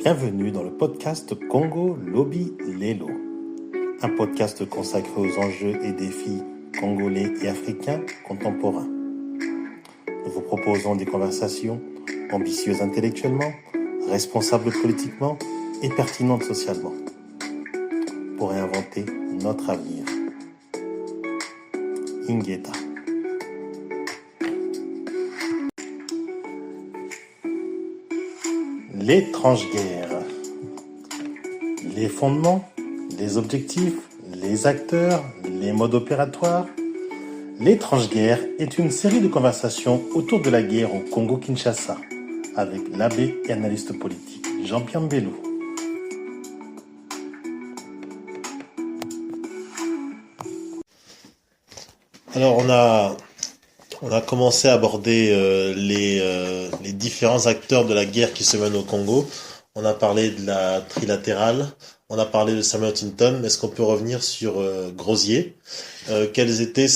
Bienvenue dans le podcast Congo Lobby Lelo, un podcast consacré aux enjeux et défis congolais et africains contemporains. Nous vous proposons des conversations ambitieuses intellectuellement, responsables politiquement et pertinentes socialement, pour réinventer notre avenir. Ingeta. L'étrange guerre. Les fondements, les objectifs, les acteurs, les modes opératoires. L'étrange guerre est une série de conversations autour de la guerre au Congo-Kinshasa avec l'abbé et analyste politique Jean-Pierre Mbelou. Alors on a commencé à aborder les différents acteurs de la guerre qui se mènent au Congo. On a parlé de la trilatérale, on a parlé de Samuel Huntington. Est-ce qu'on peut revenir sur Grosier? Quelles étaient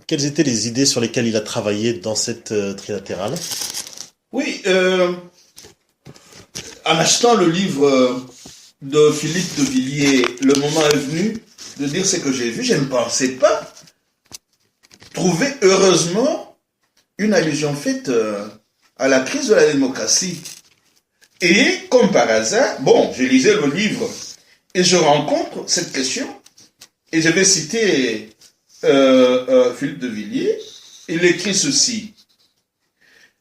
les idées sur lesquelles il a travaillé dans cette trilatérale? Oui, en achetant le livre de Philippe de Villiers, le moment est venu de dire ce que j'ai vu. Je ne pensais pas trouver heureusement une allusion faite à la crise de la démocratie. Et comme par hasard, je lisais le livre et je rencontre cette question et je vais citer Philippe de Villiers. Il écrit ceci: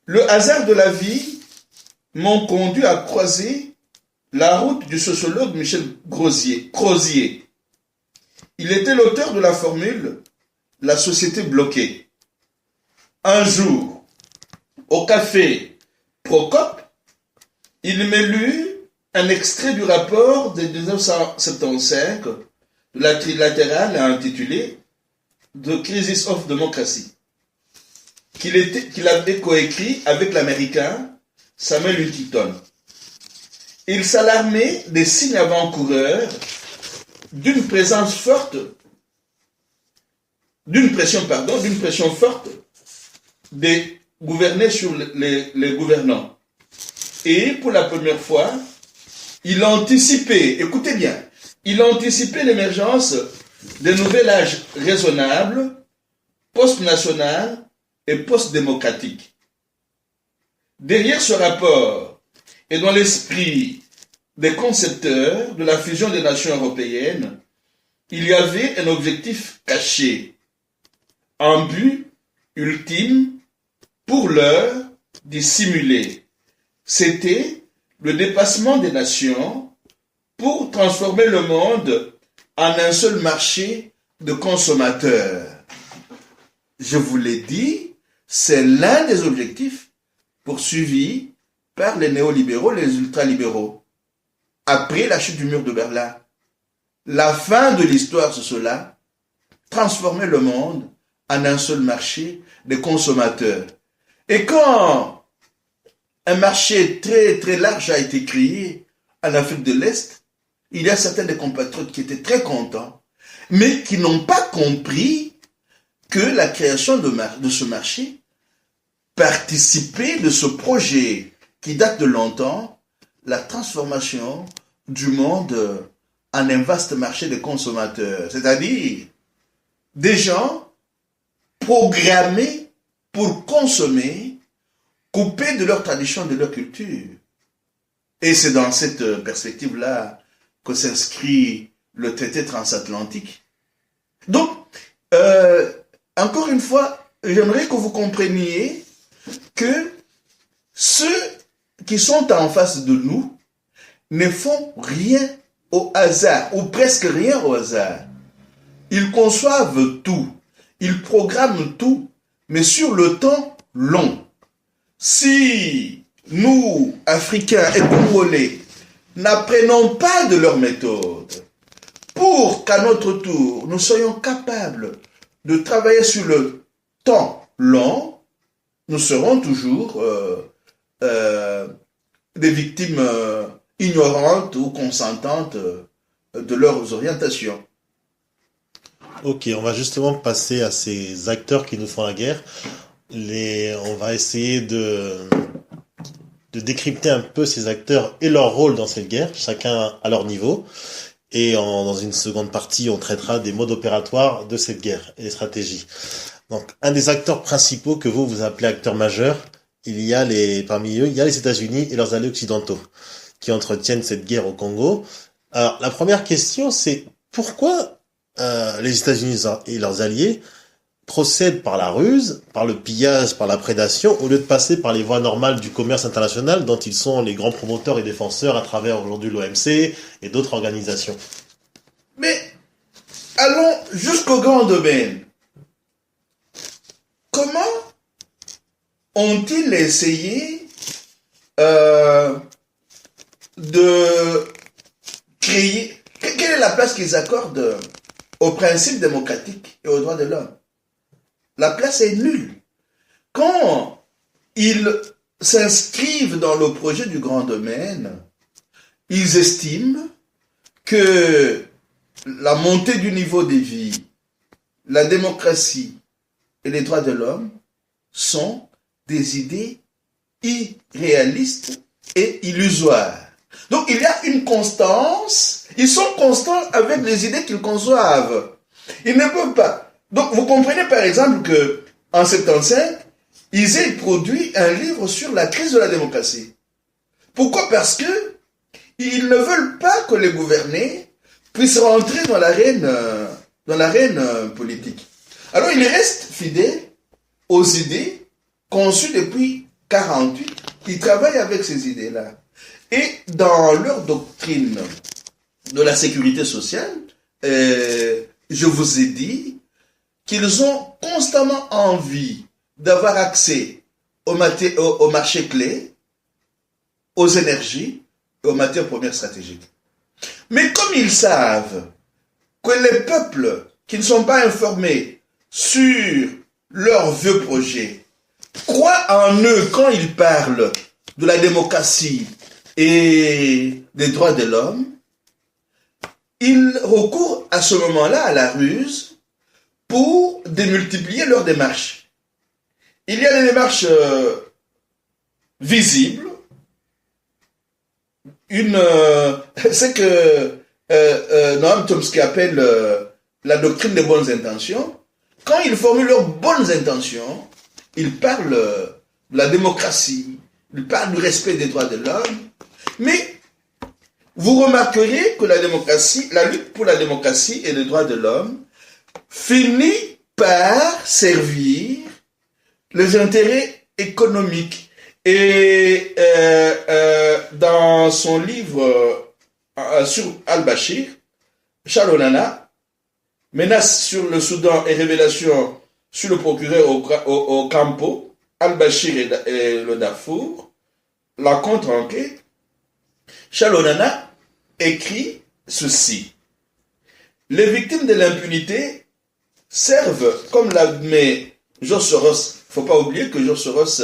le hasard de la vie m'ont conduit à croiser la route du sociologue Michel Crozier. Il était l'auteur de la formule « La société bloquée ». Un jour, au café Procope, il m'a lu un extrait du rapport de 1975 de la trilatérale intitulé « The Crisis of Democracy » qu'il avait coécrit avec l'Américain Samuel Huntington. Il s'alarmait des signes avant-coureurs d'une pression forte des gouvernés sur les gouvernants. Et pour la première fois, il anticipait, écoutez bien, l'émergence d'un nouvel âge raisonnable, post-national et post-démocratique. Derrière ce rapport et dans l'esprit des concepteurs de la fusion des nations européennes, il y avait un objectif caché, un but ultime pour l'heure dissimulé. C'était le dépassement des nations pour transformer le monde en un seul marché de consommateurs. Je vous l'ai dit, c'est l'un des objectifs poursuivis par les néolibéraux, les ultralibéraux. Après la chute du mur de Berlin, la fin de l'histoire, c'est cela, transformer le monde en un seul marché de consommateurs. Et quand un marché très très large a été créé en Afrique de l'Est, il y a certains des compatriotes qui étaient très contents, mais qui n'ont pas compris que la création de ce marché participait de ce projet qui date de longtemps, la transformation du monde en un vaste marché de consommateurs, c'est-à-dire des gens programmés pour consommer, coupés de leur tradition, de leur culture. Et c'est dans cette perspective-là que s'inscrit le traité transatlantique. Donc, encore une fois, j'aimerais que vous compreniez que ceux qui sont en face de nous ne font rien au hasard, ou presque rien au hasard. Ils conçoivent tout, ils programment tout, mais sur le temps long. Si nous, Africains et Congolais, n'apprenons pas de leurs méthodes, pour qu'à notre tour, nous soyons capables de travailler sur le temps long, nous serons toujours des victimes ignorantes ou consentantes de leurs orientations. Ok, on va justement passer à ces acteurs qui nous font la guerre. On va essayer de de décrypter un peu ces acteurs et leur rôle dans cette guerre, chacun à leur niveau. Et dans une seconde partie, on traitera des modes opératoires de cette guerre et des stratégies. Donc, un des acteurs principaux que vous appelez acteurs majeurs, parmi eux, il y a les États-Unis et leurs alliés occidentaux qui entretiennent cette guerre au Congo. Alors, la première question, c'est pourquoi les États-Unis et leurs alliés procèdent par la ruse, par le pillage, par la prédation, au lieu de passer par les voies normales du commerce international dont ils sont les grands promoteurs et défenseurs à travers aujourd'hui l'OMC et d'autres organisations. Mais allons jusqu'au grand domaine. Comment ont-ils essayé de créer... Quelle est la place qu'ils accordent aux principes démocratiques et aux droits de l'homme? La place est nulle. Quand ils s'inscrivent dans le projet du grand domaine, ils estiment que la montée du niveau de vie, la démocratie et les droits de l'homme sont des idées irréalistes et illusoires. Donc il y a une constance, ils sont constants avec les idées qu'ils conçoivent. Ils ne peuvent pas. Donc vous comprenez par exemple que en 75, ils aient produit un livre sur la crise de la démocratie. Pourquoi? Parce que ils ne veulent pas que les gouvernés puissent rentrer dans l'arène politique. Alors ils restent fidèles aux idées conçues depuis 48. Ils travaillent avec ces idées-là. Et dans leur doctrine de la sécurité sociale, je vous ai dit qu'ils ont constamment envie d'avoir accès aux marchés clés, aux énergies et aux matières premières stratégiques. Mais comme ils savent que les peuples qui ne sont pas informés sur leurs vieux projets croient en eux quand ils parlent de la démocratie et des droits de l'homme, ils recourent à ce moment-là à la ruse pour démultiplier leurs démarches. Il y a des démarches visibles. C'est que Noam Chomsky appelle la doctrine des bonnes intentions. Quand ils formulent leurs bonnes intentions, ils parlent de la démocratie, ils parlent du respect des droits de l'homme, mais vous remarquerez que la lutte pour la démocratie et les droits de l'homme finit par servir les intérêts économiques. Et dans son livre sur al-Bashir, Charles Onana, Menace sur le Soudan et révélation sur le procureur au Campo, al-Bashir et le Darfour, la contre-enquête, Charles Onana écrit ceci. Les victimes de l'impunité servent, comme l'admet George Soros. Il ne faut pas oublier que George Soros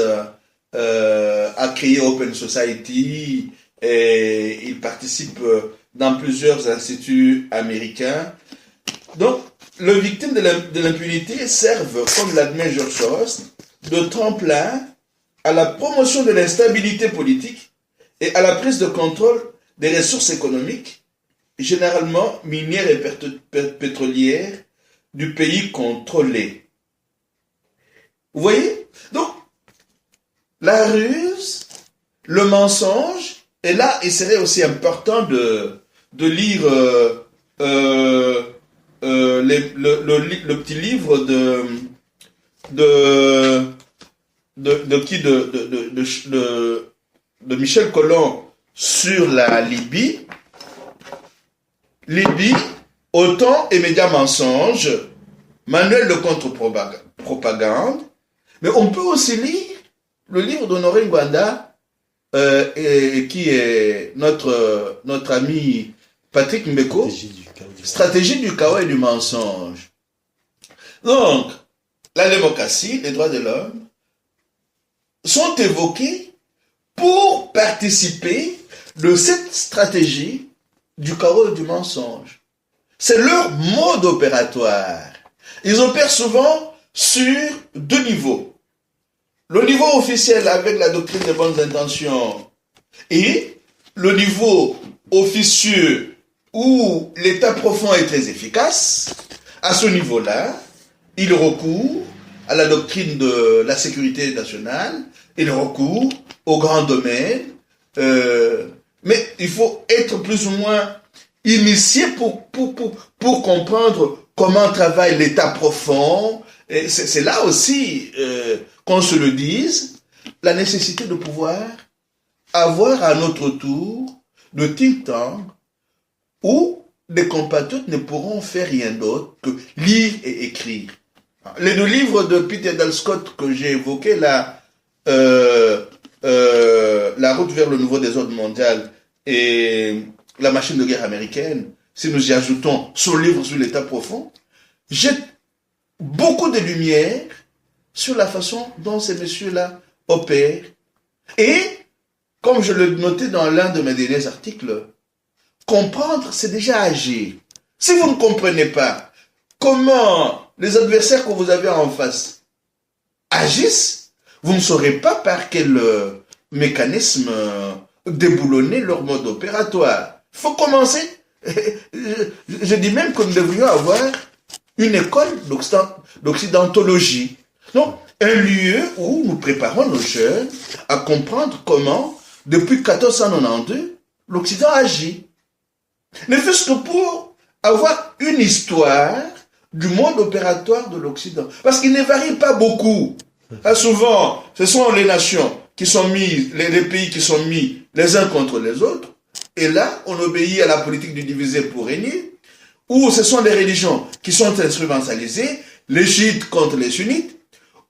a créé Open Society et il participe dans plusieurs instituts américains. Donc, les victimes de l'impunité servent, comme l'admet George Soros, de tremplin à la promotion de l'instabilité politique et à la prise de contrôle des ressources économiques, généralement minières et pétrolières, du pays contrôlé. Vous voyez? Donc, la ruse, le mensonge, et là, il serait aussi important de lire le petit livre de Michel Collomb sur la Libye. Libye, autant et médias mensonges, manuel de contre-propagande. Mais on peut aussi lire le livre d'Honoré Ngwanda, qui est notre ami Patrick Mbeko, Stratégie du chaos et du mensonge. Donc, la démocratie, les droits de l'homme, sont évoqués pour participer de cette stratégie du chaos et du mensonge. C'est leur mode opératoire. Ils opèrent souvent sur deux niveaux. le niveau officiel avec la doctrine des bonnes intentions et le niveau officieux où l'état profond est très efficace, à ce niveau-là, il recourt à la doctrine de la sécurité nationale, il recourt au grand domaine, mais il faut être plus ou moins initié pour comprendre comment travaille l'état profond. Et c'est là aussi qu'on se le dise, la nécessité de pouvoir avoir à notre tour de think tank où des compatriotes ne pourront faire rien d'autre que lire et écrire. Les deux livres de Peter Dalscott que j'ai évoqués, La route vers le nouveau désordre mondial et La machine de guerre américaine, si nous y ajoutons son livre sur l'état profond, jette beaucoup de lumière sur la façon dont ces messieurs-là opèrent. Et, comme je le notais dans l'un de mes derniers articles, comprendre, c'est déjà agir. Si vous ne comprenez pas comment les adversaires que vous avez en face agissent, vous ne saurez pas par quel mécanisme déboulonner leur mode opératoire. Il faut commencer. Je dis même que nous devrions avoir une école d'occidentologie. Donc, un lieu où nous préparons nos jeunes à comprendre comment, depuis 1492, l'Occident agit. Ne fût-ce que pour avoir une histoire du mode opératoire de l'Occident. Parce qu'il ne varie pas beaucoup. Souvent, ce sont les nations qui sont mises, les pays qui sont mis les uns contre les autres. Et là, on obéit à la politique du diviser pour régner. Ou ce sont les religions qui sont instrumentalisées, les chiites contre les sunnites.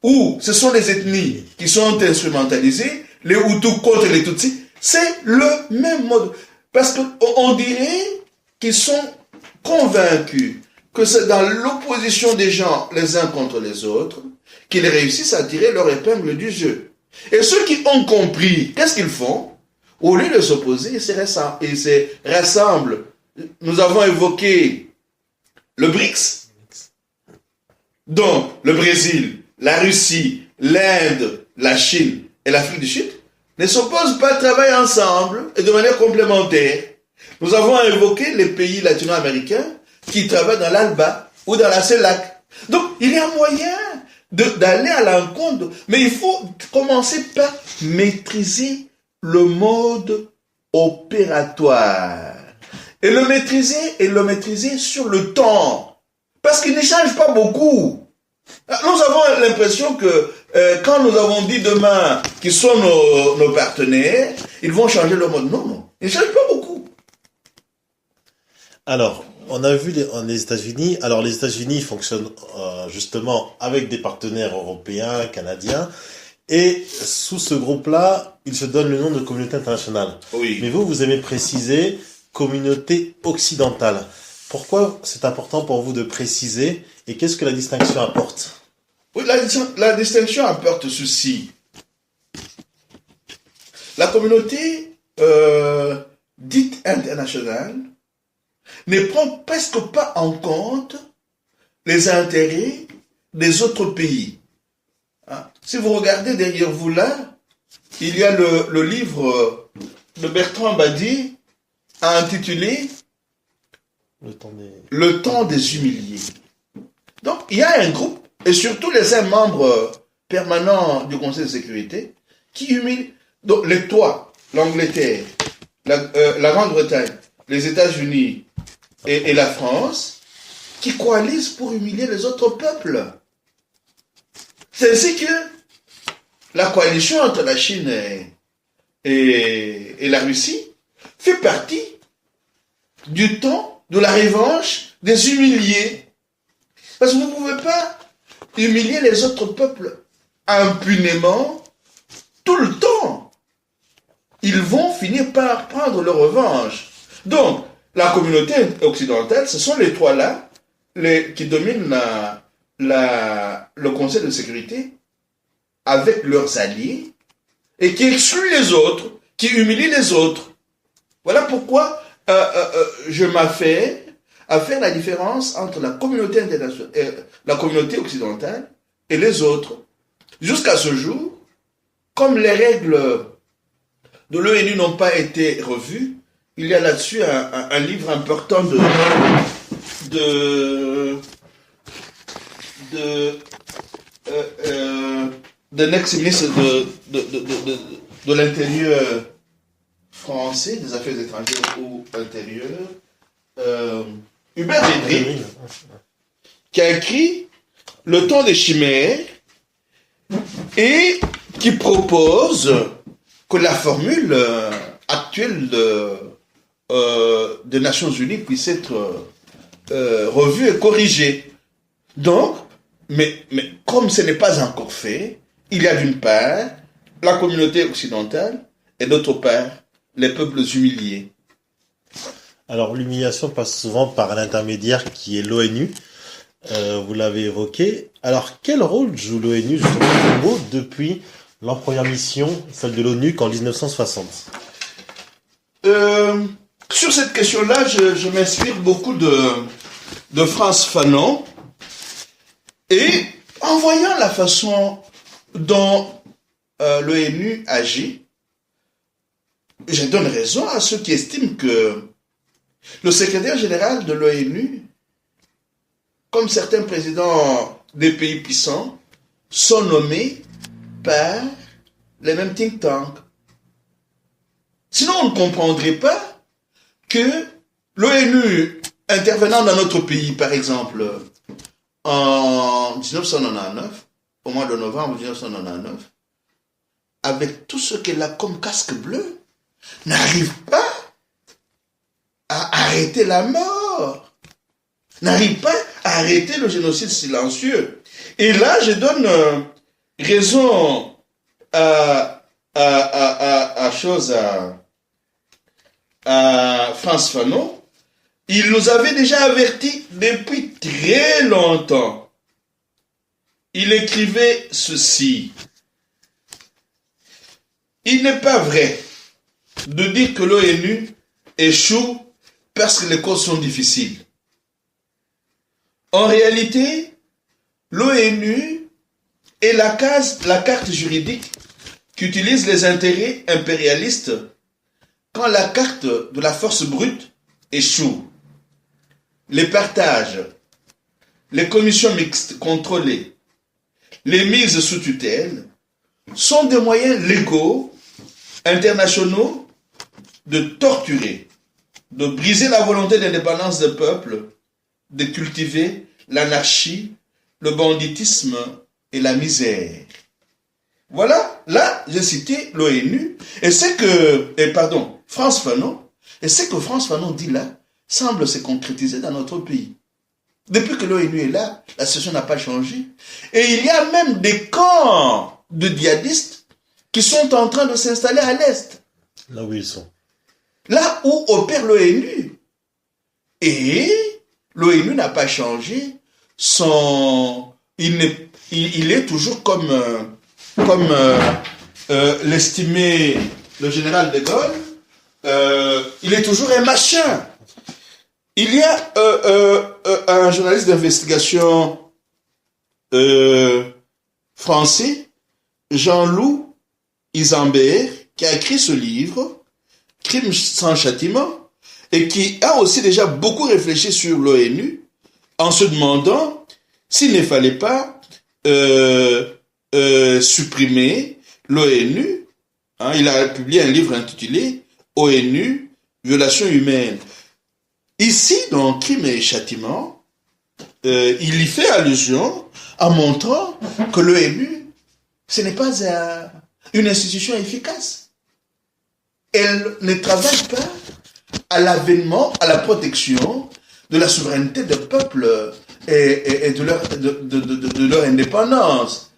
Ou ce sont les ethnies qui sont instrumentalisées, les Hutus contre les Tutsis. C'est le même mode. Parce qu'on dirait qu'ils sont convaincus que c'est dans l'opposition des gens les uns contre les autres qu'ils réussissent à tirer leur épingle du jeu. Et ceux qui ont compris, qu'est-ce qu'ils font? Au lieu de s'opposer, ils se rassemblent. Nous avons évoqué le BRICS, donc le Brésil, la Russie, l'Inde, la Chine et l'Afrique du Sud ne s'opposent pas, travaillent ensemble et de manière complémentaire. Nous avons évoqué les pays latino-américains qui travaillent dans l'ALBA ou dans la CELAC. Donc, il y a moyen d'aller à l'encontre, mais il faut commencer par maîtriser le mode opératoire. Et le maîtriser sur le temps. Parce qu'il ne change pas beaucoup. Nous avons l'impression que quand nous avons dit demain qu'ils sont nos partenaires, ils vont changer le mode. Non, ils ne changent pas beaucoup. Alors, on a vu les États-Unis. Alors, les États-Unis fonctionnent justement avec des partenaires européens, canadiens. Et sous ce groupe-là, ils se donnent le nom de communauté internationale. Oui. Mais vous aimez préciser communauté occidentale. Pourquoi c'est important pour vous de préciser et qu'est-ce que la distinction apporte? Oui, la distinction apporte ceci. La communauté dite internationale ne prend presque pas en compte les intérêts des autres pays. Si vous regardez derrière vous là, il y a le livre de Bertrand Badi intitulé Le temps des humiliés. Donc, il y a un groupe, et surtout les membres permanents du Conseil de sécurité, qui humilient donc, les trois, l'Angleterre, la Grande-Bretagne, les États-Unis et la France, qui coalisent pour humilier les autres peuples. C'est ainsi que la coalition entre la Chine et la Russie fait partie du temps de la revanche des humiliés. Parce que vous ne pouvez pas humilier les autres peuples impunément tout le temps. Ils vont finir par prendre leur revanche. Donc, la communauté occidentale, ce sont les trois là qui dominent le Conseil de sécurité avec leurs alliés et qui excluent les autres, qui humilient les autres. Voilà pourquoi je m'affaire à faire la différence entre la communauté occidentale et les autres. Jusqu'à ce jour, comme les règles de l'ONU n'ont pas été revues, il y a là-dessus un livre important d'un ex-ministre de l'Intérieur français, des Affaires étrangères ou intérieures, Hubert Védrine, qui a écrit Le temps des chimères et qui propose que la formule actuelle des Nations Unies puisse être revue et corrigée. Donc, mais comme ce n'est pas encore fait, il y a d'une part la communauté occidentale et d'autre part les peuples humiliés. Alors, l'humiliation passe souvent par un intermédiaire qui est l'ONU. Vous l'avez évoqué. Alors, quel rôle joue l'ONU justement au Congo depuis leur première mission, celle de l'ONU, qu'en 1960 ? Sur cette question-là, je m'inspire beaucoup de Frantz Fanon. Et en voyant la façon dont l'ONU agit, je donne raison à ceux qui estiment que le secrétaire général de l'ONU, comme certains présidents des pays puissants, sont nommés par les mêmes think tanks. Sinon, on ne comprendrait pas que l'ONU, intervenant dans notre pays, par exemple, en 1999, au mois de novembre 1999, avec tout ce qu'elle a comme casque bleu, n'arrive pas à arrêter la mort, n'arrive pas à arrêter le génocide silencieux. Et là, je donne raison à Frantz Fanon. Il nous avait déjà avertis depuis très longtemps. Il écrivait ceci. Il n'est pas vrai de dire que l'ONU échoue parce que les causes sont difficiles. En réalité, l'ONU est la carte juridique qu'utilisent les intérêts impérialistes quand la carte de la force brute échoue. Les partages, les commissions mixtes contrôlées, les mises sous tutelle sont des moyens légaux, internationaux, de torturer, de briser la volonté d'indépendance des peuples, de cultiver l'anarchie, le banditisme et la misère. Voilà, là, j'ai cité l'ONU, Frantz Fanon, et ce que Frantz Fanon dit là, semble se concrétiser dans notre pays. Depuis que l'ONU est là, la situation n'a pas changé. Et il y a même des camps de djihadistes qui sont en train de s'installer à l'Est. Là où ils sont. Là où opère l'ONU. Et l'ONU n'a pas changé. Il est toujours comme l'estimait le général de Gaulle. Il est toujours un machin. Il y a un journaliste d'investigation français, Jean-Loup Isambert, qui a écrit ce livre, Crimes sans châtiment, et qui a aussi déjà beaucoup réfléchi sur l'ONU, en se demandant s'il ne fallait pas supprimer l'ONU. Il a publié un livre intitulé « ONU, violations humaines ». Ici, dans Crimes et châtiments, il y fait allusion en montrant que l'ONU, ce n'est pas une institution efficace. Elle ne travaille pas à l'avènement, à la protection de la souveraineté des peuples et de leur indépendance.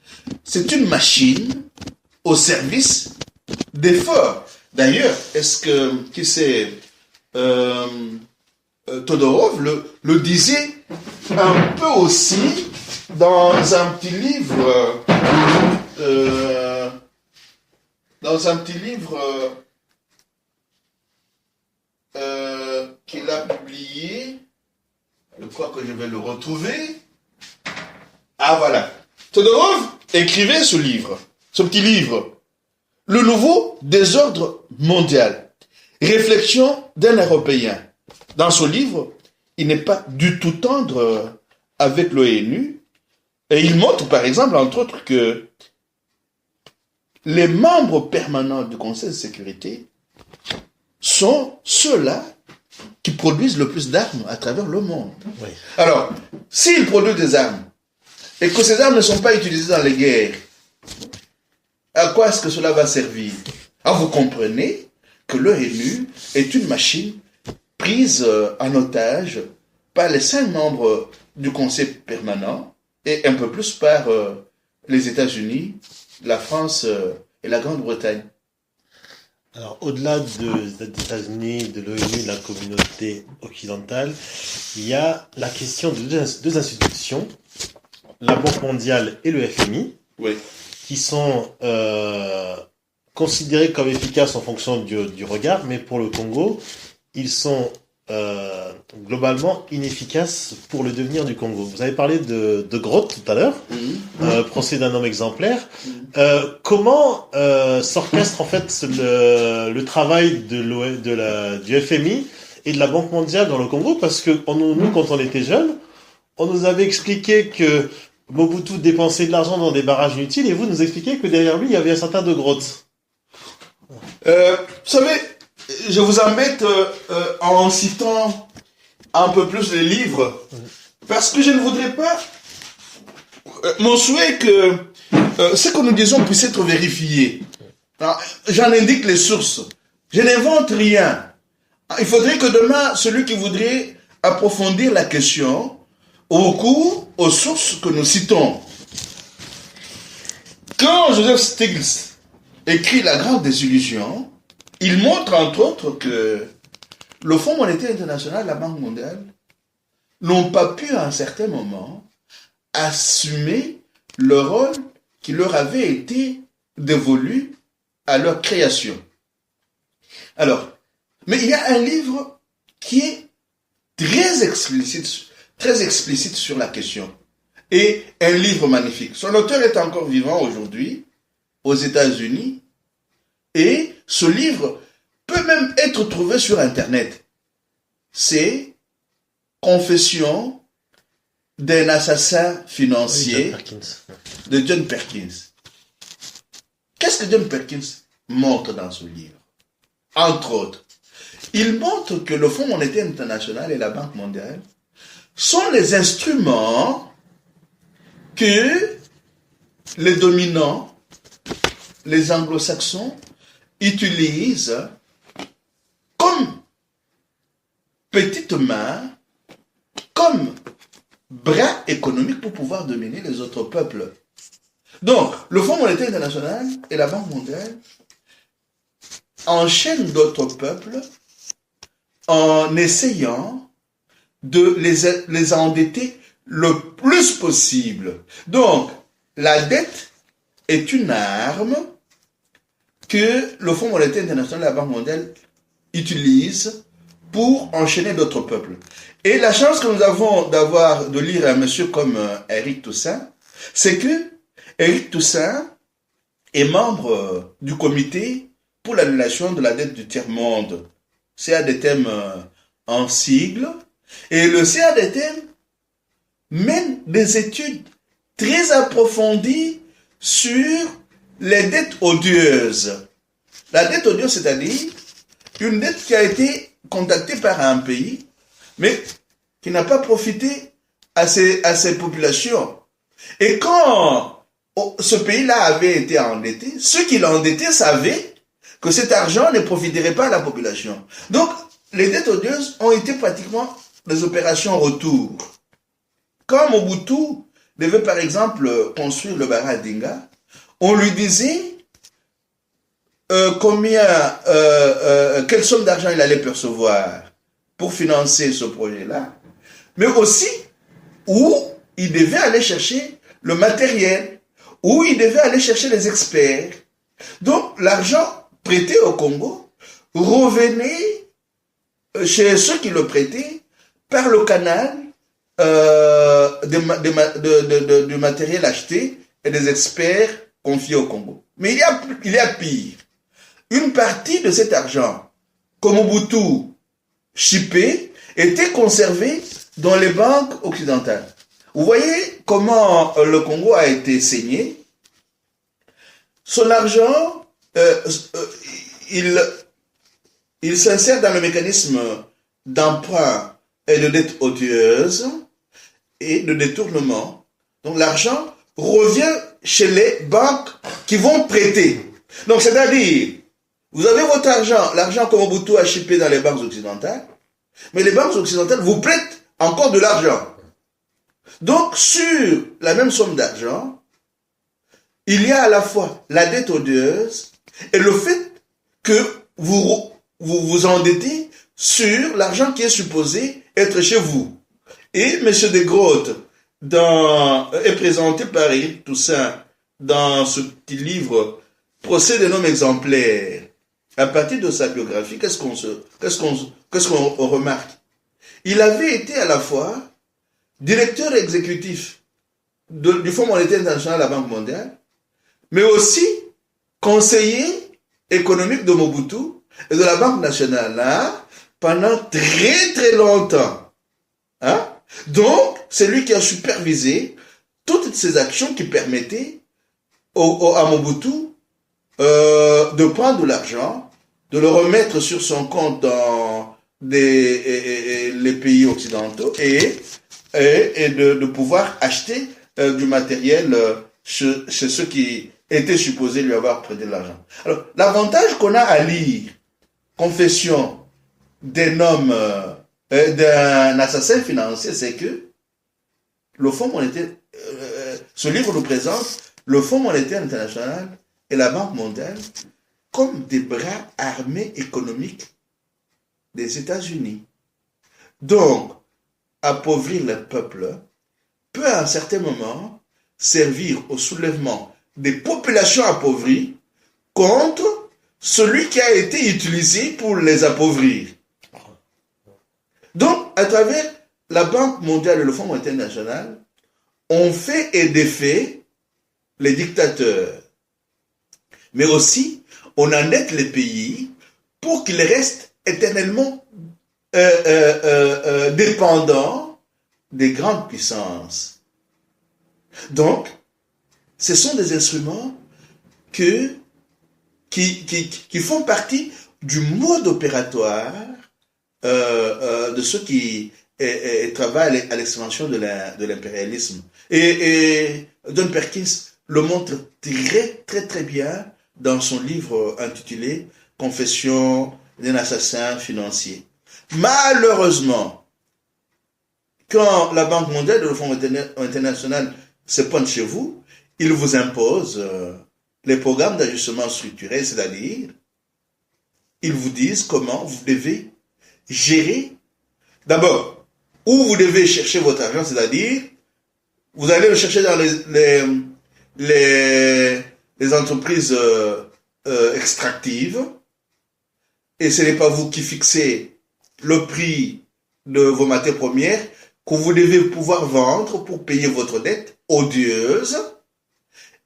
C'est une machine au service des forts. D'ailleurs, Todorov le disait un peu aussi dans un petit livre qu'il a publié. Je crois que je vais le retrouver. Ah voilà. Todorov écrivait ce petit livre. Le nouveau désordre mondial. Réflexion d'un Européen. Dans ce livre, il n'est pas du tout tendre avec l'ONU. Et il montre, par exemple, entre autres, que les membres permanents du Conseil de sécurité sont ceux-là qui produisent le plus d'armes à travers le monde. Oui. Alors, s'ils produisent des armes, et que ces armes ne sont pas utilisées dans les guerres, à quoi est-ce que cela va servir? Ah, vous comprenez que l'ONU est une machine prise en otage par les 5 membres du Conseil permanent et un peu plus par les États-Unis, la France et la Grande-Bretagne. Alors, au-delà des États-Unis, de l'ONU, de la communauté occidentale, il y a la question de deux institutions, la Banque mondiale et le FMI, Oui. qui sont considérés comme efficaces en fonction du regard, mais pour le Congo, ils sont globalement inefficaces pour le devenir du Congo. Vous avez parlé de Grotte tout à l'heure, procès d'un homme exemplaire. Comment s'orchestre en fait le travail du FMI et de la Banque mondiale dans le Congo? Parce que nous, quand on était jeunes, on nous avait expliqué que Mobutu dépensait de l'argent dans des barrages inutiles, et vous nous expliquez que derrière lui, il y avait un certain de Grotte. Vous savez, je vous embête en citant un peu plus les livres, parce que je ne voudrais pas... mon souhait est que ce que nous disons puisse être vérifié. Alors, j'en indique les sources. Je n'invente rien. Il faudrait que demain, celui qui voudrait approfondir la question recourt aux sources que nous citons. Quand Joseph Stiglitz écrit La Grande Désillusion, il montre entre autres que le Fonds monétaire international et la Banque mondiale n'ont pas pu à un certain moment assumer le rôle qui leur avait été dévolu à leur création. Alors, mais il y a un livre qui est très explicite sur la question. Et un livre magnifique. Son auteur est encore vivant aujourd'hui aux États-Unis. Et ce livre peut même être trouvé sur Internet. C'est Confession d'un assassin financier de John Perkins. Qu'est-ce que John Perkins montre dans ce livre? Entre autres, il montre que le Fonds monétaire international et la Banque mondiale sont les instruments que les dominants, les anglo-saxons, utilisent comme petite main, comme bras économiques pour pouvoir dominer les autres peuples. Donc, le Fonds monétaire international et la Banque mondiale enchaînent d'autres peuples en essayant de les endetter le plus possible. Donc, la dette est une arme que le Fonds monétaire international et la Banque mondiale utilisent pour enchaîner d'autres peuples. Et la chance que nous avons de lire un monsieur comme Éric Toussaint, c'est que Éric Toussaint est membre du comité pour l'annulation de la dette du tiers-monde, CADTM en sigle, et le CADTM mène des études très approfondies sur les dettes odieuses. La dette odieuse, c'est-à-dire une dette qui a été contractée par un pays, mais qui n'a pas profité à ses populations. Et quand ce pays-là avait été endetté, ceux qui l'ont endetté savaient que cet argent ne profiterait pas à la population. Donc, les dettes odieuses ont été pratiquement des opérations retour. Quand Mobutu devait par exemple construire le Barra Dinga, on lui disait quelle somme d'argent il allait percevoir pour financer ce projet-là, mais aussi où il devait aller chercher le matériel, où il devait aller chercher les experts. Donc l'argent prêté au Congo revenait chez ceux qui le prêtaient par le canal du matériel acheté et des experts confiés au Congo. Mais il y a pire. une partie de cet argent que Mobutu chippait était conservée dans les banques occidentales. Vous voyez comment le Congo a été saigné. Son argent, il s'insère dans le mécanisme d'emprunt et de dette odieuse et de détournement. Donc l'argent revient chez les banques qui vont prêter. Donc c'est-à-dire, vous avez votre argent, l'argent que Mobutu a chippé dans les banques occidentales, mais les banques occidentales vous prêtent encore de l'argent. Donc sur la même somme d'argent, il y a à la fois la dette odieuse et le fait que vous vous endettez sur l'argent qui est supposé être chez vous. Et M. De Groot est présenté par Éric Toussaint dans ce petit livre Procès d'un homme exemplaire. À partir de sa biographie, qu'est-ce qu'on remarque? Il avait été à la fois directeur exécutif du Fonds monétaire international de la Banque mondiale, mais aussi conseiller économique de Mobutu et de la Banque nationale là, pendant très très longtemps. Hein? Donc, c'est lui qui a supervisé toutes ces actions qui permettaient à Mobutu de prendre de l'argent, de le remettre sur son compte dans les pays occidentaux et de pouvoir acheter du matériel chez ceux qui étaient supposés lui avoir prêté de l'argent. Alors, l'avantage qu'on a à lire Confession d'un homme, d'un assassin financier, c'est que le Fonds monétaire, ce livre nous présente le Fonds monétaire international et la Banque mondiale comme des bras armés économiques des États-Unis. Donc, appauvrir le peuple peut à un certain moment servir au soulèvement des populations appauvries contre celui qui a été utilisé pour les appauvrir. Donc, à travers la Banque mondiale et le Fonds monétaire international, on fait et défait les dictateurs. Mais aussi, on endette les pays pour qu'ils restent éternellement dépendants des grandes puissances. Donc, ce sont des instruments qui font partie du mode opératoire de ceux qui travaillent à l'extension de l'impérialisme. Et John Perkins le montre très très très bien dans son livre intitulé Confession d'un assassin financier. Malheureusement, quand la Banque mondiale et le Fonds international se pointent chez vous, ils vous imposent les programmes d'ajustement structurel, c'est-à-dire, ils vous disent comment vous devez gérer. D'abord, où vous devez chercher votre argent, c'est-à-dire, vous allez le chercher dans les entreprises extractives, et ce n'est pas vous qui fixez le prix de vos matières premières que vous devez pouvoir vendre pour payer votre dette odieuse,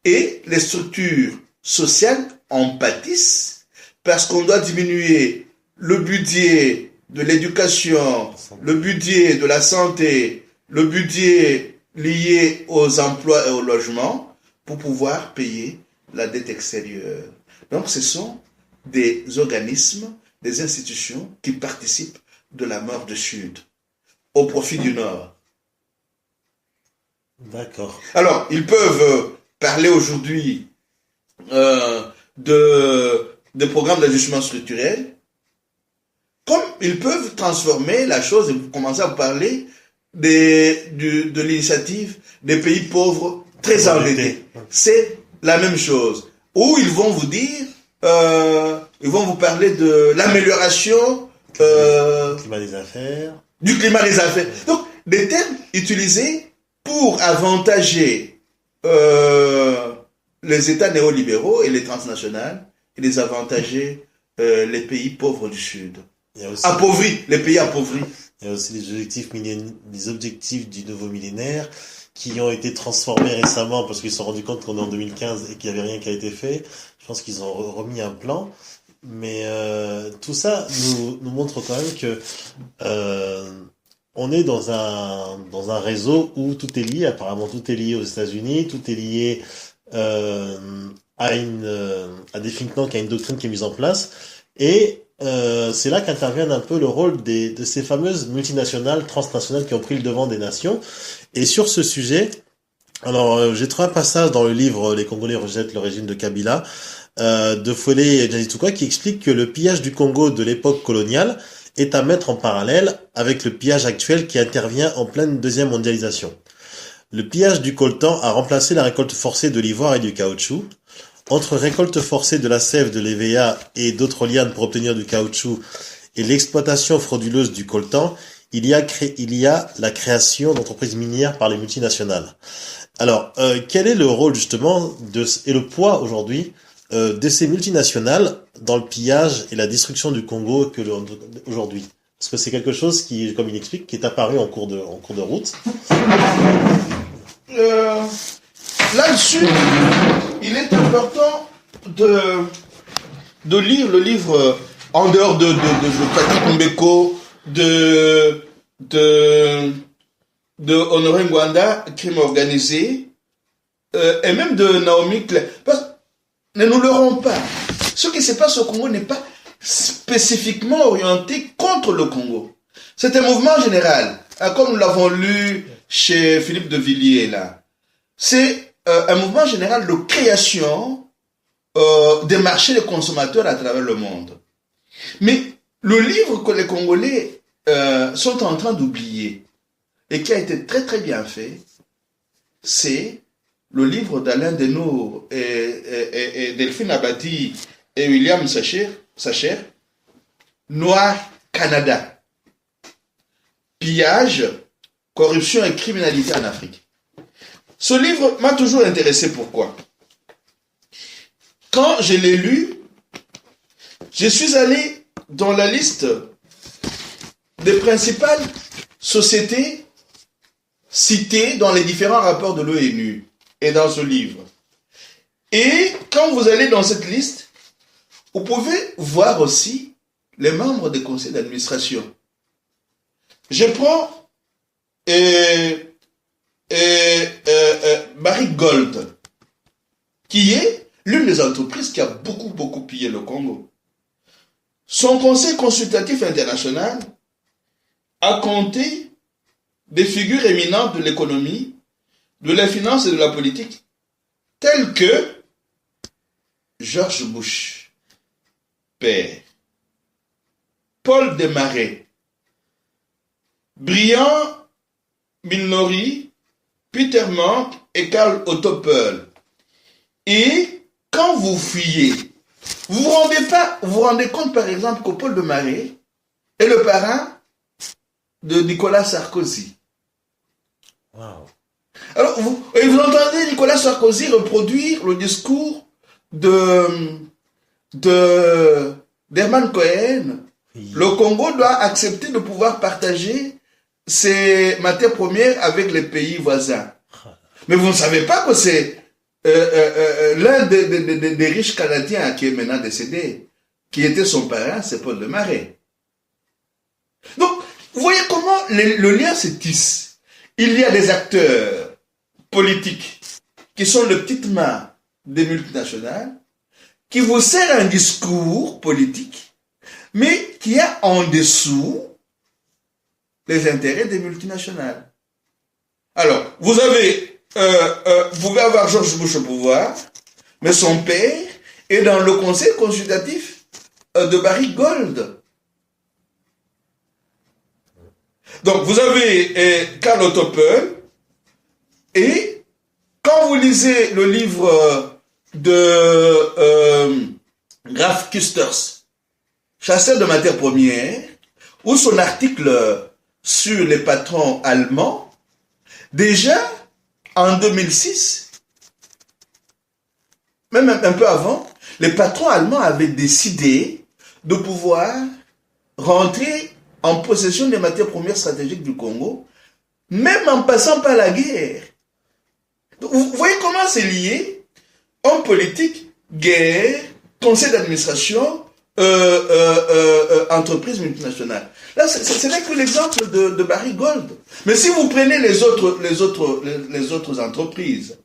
et les structures sociales en pâtissent parce qu'on doit diminuer le budget de l'éducation, le budget de la santé, le budget lié aux emplois et au logement pour pouvoir payer la dette extérieure. Donc ce sont des organismes, des institutions qui participent de la mort du Sud au profit du Nord. D'accord. Alors, ils peuvent parler aujourd'hui de programmes d'ajustement structurel, comme ils peuvent transformer la chose et commencer à parler de l'initiative des pays pauvres très endettés. C'est la même chose. Ou ils vont vous dire, ils vont vous parler de l'amélioration climat des affaires. Du climat des affaires. Donc, des termes utilisés pour avantager les États néolibéraux et les transnationales et désavantager les pays pauvres du Sud. Appauvris, les pays appauvris. Il y a aussi les objectifs du nouveau millénaire qui ont été transformés récemment parce qu'ils se sont rendus compte qu'on est en 2015 et qu'il n'y avait rien qui a été fait. Je pense qu'ils ont remis un plan. Mais tout ça nous montre quand même que on est dans un réseau où tout est lié. Apparemment, tout est lié aux États-Unis, tout est lié euh, à des think tanks, à une doctrine qui est mise en place. Et c'est là qu'intervient un peu le rôle de ces fameuses multinationales, transnationales qui ont pris le devant des nations. Et sur ce sujet, alors j'ai trouvé un passage dans le livre Les Congolais rejettent le régime de Kabila de Folé Jazitouka qui explique que le pillage du Congo de l'époque coloniale est à mettre en parallèle avec le pillage actuel qui intervient en pleine deuxième mondialisation. Le pillage du coltan a remplacé la récolte forcée de l'ivoire et du caoutchouc. Entre récolte forcée de la sève de l'EVA et d'autres lianes pour obtenir du caoutchouc et l'exploitation frauduleuse du coltan, il y a la création d'entreprises minières par les multinationales. Alors, quel est le rôle justement et le poids aujourd'hui de ces multinationales dans le pillage et la destruction du Congo aujourd'hui? Parce que c'est quelque chose qui, comme il explique, qui est apparu en cours de route. Là-dessus, il est important de lire le livre en dehors de Patrick Mbeko, de Honoré Ngwanda, Crime organisé, et même de Naomi Klein. Ne nous leurrons pas. Ce qui se passe au Congo n'est pas spécifiquement orienté contre le Congo. C'est un mouvement général, comme nous l'avons lu chez Philippe de Villiers là. C'est un mouvement général de création des marchés de consommateurs à travers le monde. Mais le livre que les Congolais sont en train d'oublier et qui a été très très bien fait, c'est le livre d'Alain Denour et Delphine Abadi et William Sacher, Noir Canada. Pillage, corruption et criminalité en Afrique. Ce livre m'a toujours intéressé. Pourquoi? Quand je l'ai lu, je suis allé dans la liste des principales sociétés citées dans les différents rapports de l'ONU et dans ce livre. Et quand vous allez dans cette liste, vous pouvez voir aussi les membres des conseils d'administration. Je prends Barrick Gold, qui est l'une des entreprises qui a beaucoup pillé le Congo. Son conseil consultatif international a compté des figures éminentes de l'économie, de la finance et de la politique, telles que George Bush, père, Paul Desmarais, Brian Milnori, Peter Mank et Karl Otto Pearl. Et quand vous fuyez, vous vous rendez compte par exemple que Paul Desmarais est le parrain de Nicolas Sarkozy. Wow. Alors, vous entendez Nicolas Sarkozy reproduire le discours d'Herman Cohen. Oui. Le Congo doit accepter de pouvoir partager ses matières premières avec les pays voisins. Mais vous ne savez pas que c'est l'un des riches Canadiens qui est maintenant décédé, qui était son parrain, c'est Paul Desmarais. Donc, vous voyez comment le lien se tisse. Il y a des acteurs politiques qui sont les petites mains des multinationales, qui vous servent un discours politique, mais qui a en dessous les intérêts des multinationales. Alors, vous pouvez avoir George Bush au pouvoir, mais son père est dans le conseil consultatif de Barrick Gold. Donc, vous avez Karl Otto Pearl, et quand vous lisez le livre de Graf Kusters, chasseur de matières premières, ou son article sur les patrons allemands, déjà en 2006, même un peu avant, les patrons allemands avaient décidé de pouvoir rentrer en possession des matières premières stratégiques du Congo, même en passant par la guerre. Donc, vous voyez comment c'est lié? Homme politique, guerre, conseil d'administration, entreprises multinationales. Là, ce n'est que l'exemple de Barry Gold. Mais si vous prenez les autres entreprises,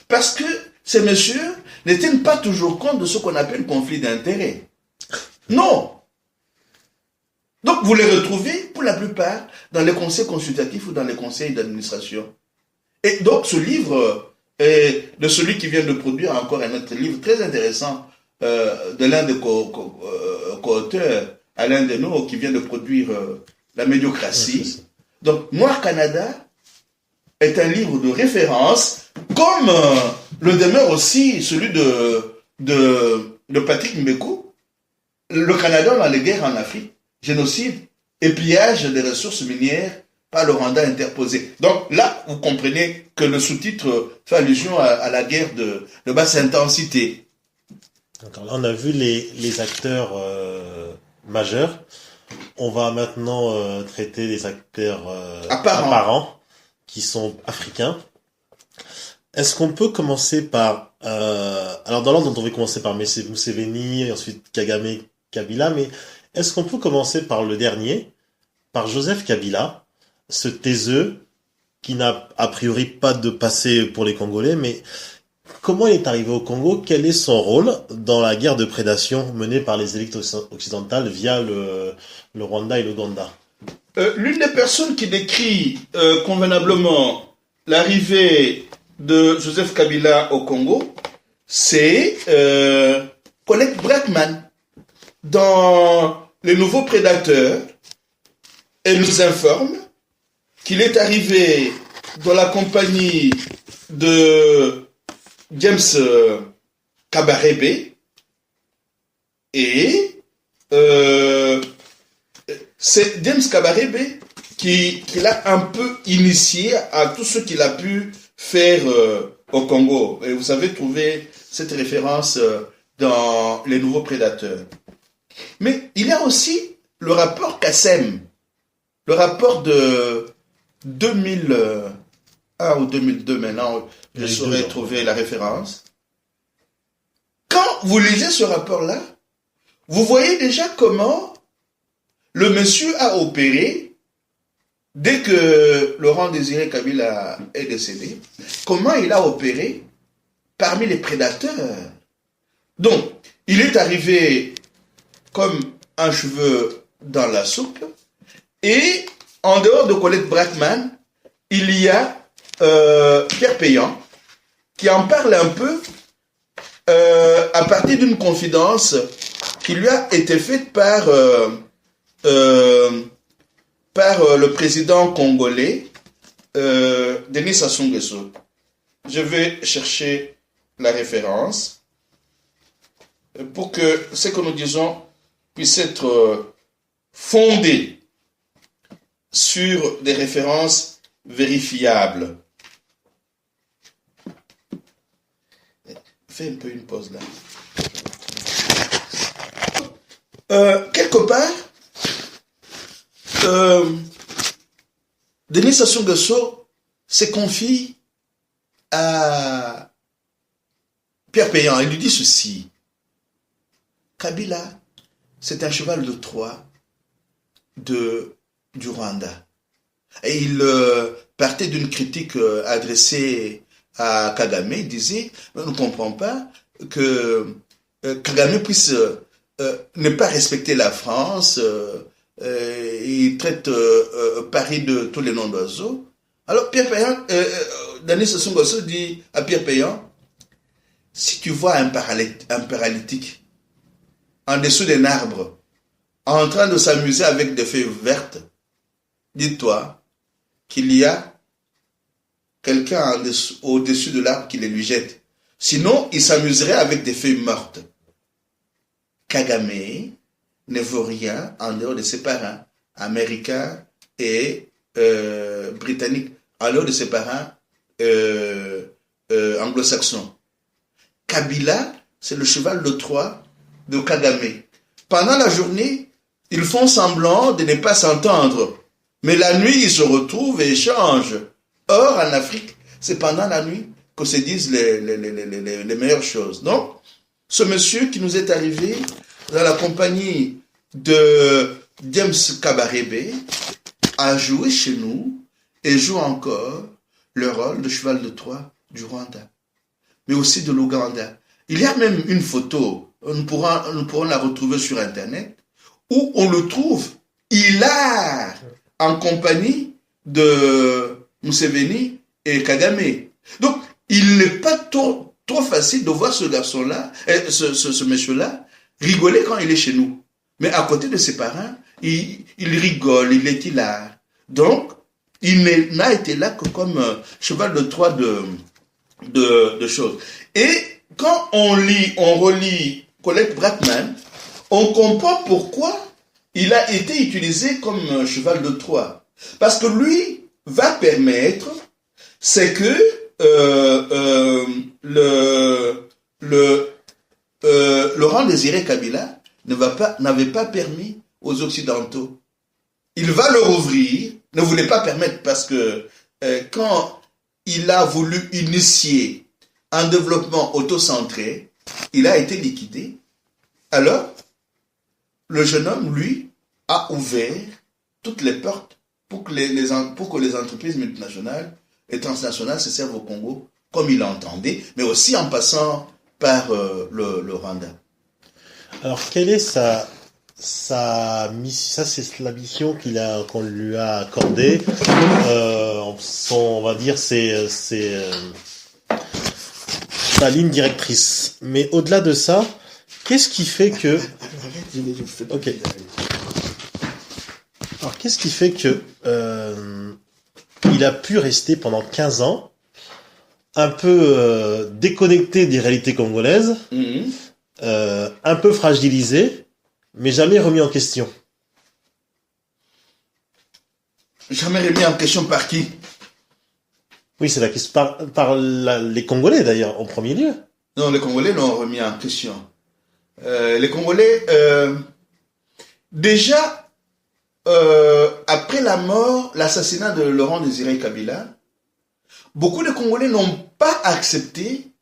parce que ces messieurs ne tiennent pas toujours compte de ce qu'on appelle conflit d'intérêts. Non. Donc, vous les retrouvez, pour la plupart, dans les conseils consultatifs ou dans les conseils d'administration. Et donc, ce livre est de celui qui vient de produire encore un autre livre très intéressant de l'un des co-auteurs, Alain Deneau, qui vient de produire La médiocratie. Donc, Noir Canada est un livre de référence, comme le demeure aussi celui de Patrick Mbeko, Le Canada dans les guerres en Afrique, génocide et pillage des ressources minières par le Rwanda interposé. Donc là, vous comprenez que le sous-titre fait allusion à la guerre de basse intensité. D'accord. Là, on a vu les acteurs majeurs. On va maintenant traiter les acteurs apparents qui sont africains. Est-ce qu'on peut commencer par... alors dans l'ordre dont on va commencer par Museveni, ensuite Kagame, Kabila, mais est-ce qu'on peut commencer par le dernier, par Joseph Kabila, ce taiseux qui n'a a priori pas de passé pour les Congolais, mais comment il est arrivé au Congo? Quel est son rôle dans la guerre de prédation menée par les élites occidentales via le Rwanda et l'Ouganda? L'une des personnes qui décrit convenablement l'arrivée de Joseph Kabila au Congo, c'est Colette Brackman. Dans Les Nouveaux Prédateurs, elle nous informe qu'il est arrivé dans la compagnie de James Kabarebe et c'est James Kabarebe qui l'a un peu initié à tout ce qu'il a pu faire au Congo. Et vous avez trouvé cette référence dans Les Nouveaux Prédateurs. Mais il y a aussi le rapport Kassem, le rapport de 2001 ou 2002 maintenant, je saurais trouver la référence. Quand vous lisez ce rapport-là, vous voyez déjà comment le monsieur a opéré dès que Laurent Désiré Kabila est décédé, comment il a opéré parmi les prédateurs. Donc, il est arrivé comme un cheveu dans la soupe, et en dehors de Colette Brackman, il y a Pierre Péan, qui en parle un peu à partir d'une confidence qui lui a été faite par le président congolais, Denis Sassou Nguesso. Je vais chercher la référence pour que ce que nous disons puisse être fondé sur des références vérifiables. Fais un peu une pause là. Quelque part, Denis Sassou Nguesso se confie à Pierre Péan. Il lui dit ceci: Kabila, c'est un cheval de Troie du Rwanda. Et il partait d'une critique adressée à Kagame. Il disait, on ne comprend pas que Kagame puisse ne pas respecter la France. Il traite Paris de tous les noms d'oiseaux. Alors Pierre Péan, Denis Sassou Nguesso dit à Pierre Péan, si tu vois un paralytique en dessous d'un arbre, en train de s'amuser avec des feuilles vertes, dis-toi qu'il y a quelqu'un au-dessus de l'arbre qui les lui jette. Sinon, il s'amuserait avec des feuilles mortes. Kagame ne vaut rien en dehors de ses parents, américains et britanniques, en dehors de ses parents anglo-saxons. Kabila, c'est le cheval de Troie de Kagame. Pendant la journée, ils font semblant de ne pas s'entendre. Mais la nuit, ils se retrouvent et échangent. Or, en Afrique, c'est pendant la nuit que se disent les meilleures choses. Donc, ce monsieur qui nous est arrivé dans la compagnie de James Kabarebe, a joué chez nous et joue encore le rôle de cheval de Troie du Rwanda, mais aussi de l'Ouganda. Il y a même une photo, nous pourrons la retrouver sur Internet, où on le trouve hilar en compagnie de Museveni et Kagame. Donc, il n'est pas trop facile de voir ce garçon-là, ce monsieur-là, rigoler quand il est chez nous. Mais à côté de ses parents, il rigole, il est hilar. Donc, il n'a été là que comme cheval de Troie de choses. Et quand on relit Colette Brackman, on comprend pourquoi il a été utilisé comme cheval de Troie. Parce que lui va permettre, c'est que Laurent Désiré Kabila n'avait pas permis aux Occidentaux. Il va le rouvrir, ne voulait pas permettre parce que quand il a voulu initier un développement autocentré, il a été liquidé. Alors, le jeune homme, lui, a ouvert toutes les portes pour que les entreprises multinationales et transnationales se servent au Congo comme il l'entendait, mais aussi en passant par le Rwanda. Alors, quelle est sa mission? Ça, c'est la mission qu'on lui a accordée. On va dire, c'est sa ligne directrice. Mais au-delà de ça, qu'est-ce qui fait que... Ok. Alors, qu'est-ce qui fait que il a pu rester pendant 15 ans un peu déconnecté des réalités congolaises, un peu fragilisé, mais jamais remis en question? Jamais remis en question par qui? Oui, c'est la question par les Congolais d'ailleurs, en premier lieu. Non, les Congolais l'ont remis en question. Les Congolais, déjà, après l'assassinat de Laurent Désiré Kabila, beaucoup de Congolais n'ont pas accepté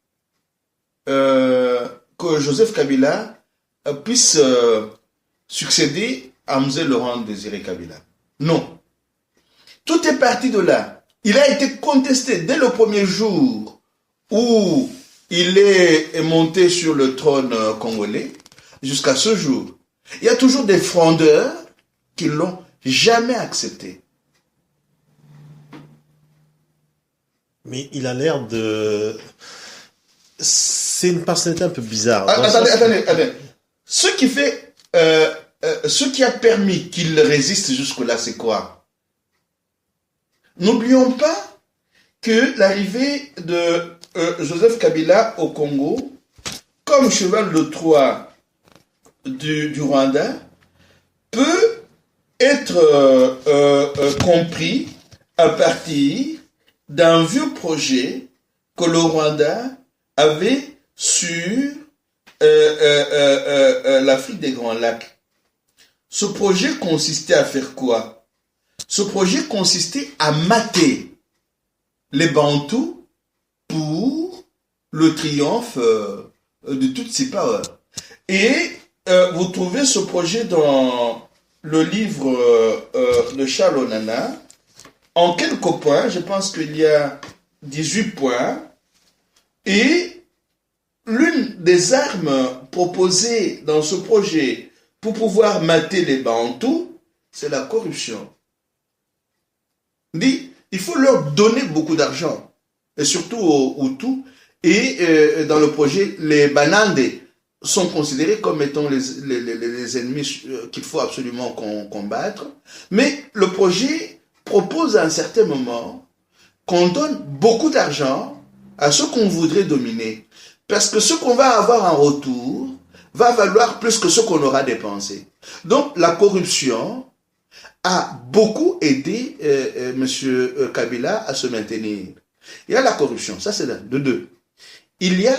que Joseph Kabila puisse succéder à M. Laurent Désiré Kabila. Non. Tout est parti de là. Il a été contesté dès le premier jour où il est monté sur le trône congolais jusqu'à ce jour. Il y a toujours des frondeurs qui ne l'ont jamais accepté. Mais il a l'air de... C'est une personnalité un peu bizarre. Attendez. Ce qui a permis qu'il résiste jusque-là, c'est quoi? N'oublions pas que l'arrivée de Joseph Kabila au Congo, comme cheval de Troie du Rwanda, peut être compris à partir d'un vieux projet que le Rwanda avait sur l'Afrique des Grands Lacs. Ce projet consistait à faire quoi? Ce projet consistait à mater les Bantous pour le triomphe de toutes ces powers. Et vous trouvez ce projet dans le livre de Charles Onana. En quelques points, je pense qu'il y a 18 points. Et l'une des armes proposées dans ce projet pour pouvoir mater les Bantous, c'est la corruption. Dit, il faut leur donner beaucoup d'argent, et surtout aux Hutus. Et dans le projet, les Banandés sont considérés comme étant les ennemis qu'il faut absolument combattre. Mais le projet propose à un certain moment qu'on donne beaucoup d'argent à ceux qu'on voudrait dominer. Parce que ce qu'on va avoir en retour va valoir plus que ce qu'on aura dépensé. Donc la corruption a beaucoup aidé M. Kabila à se maintenir. Il y a la corruption, ça c'est de deux. Il y a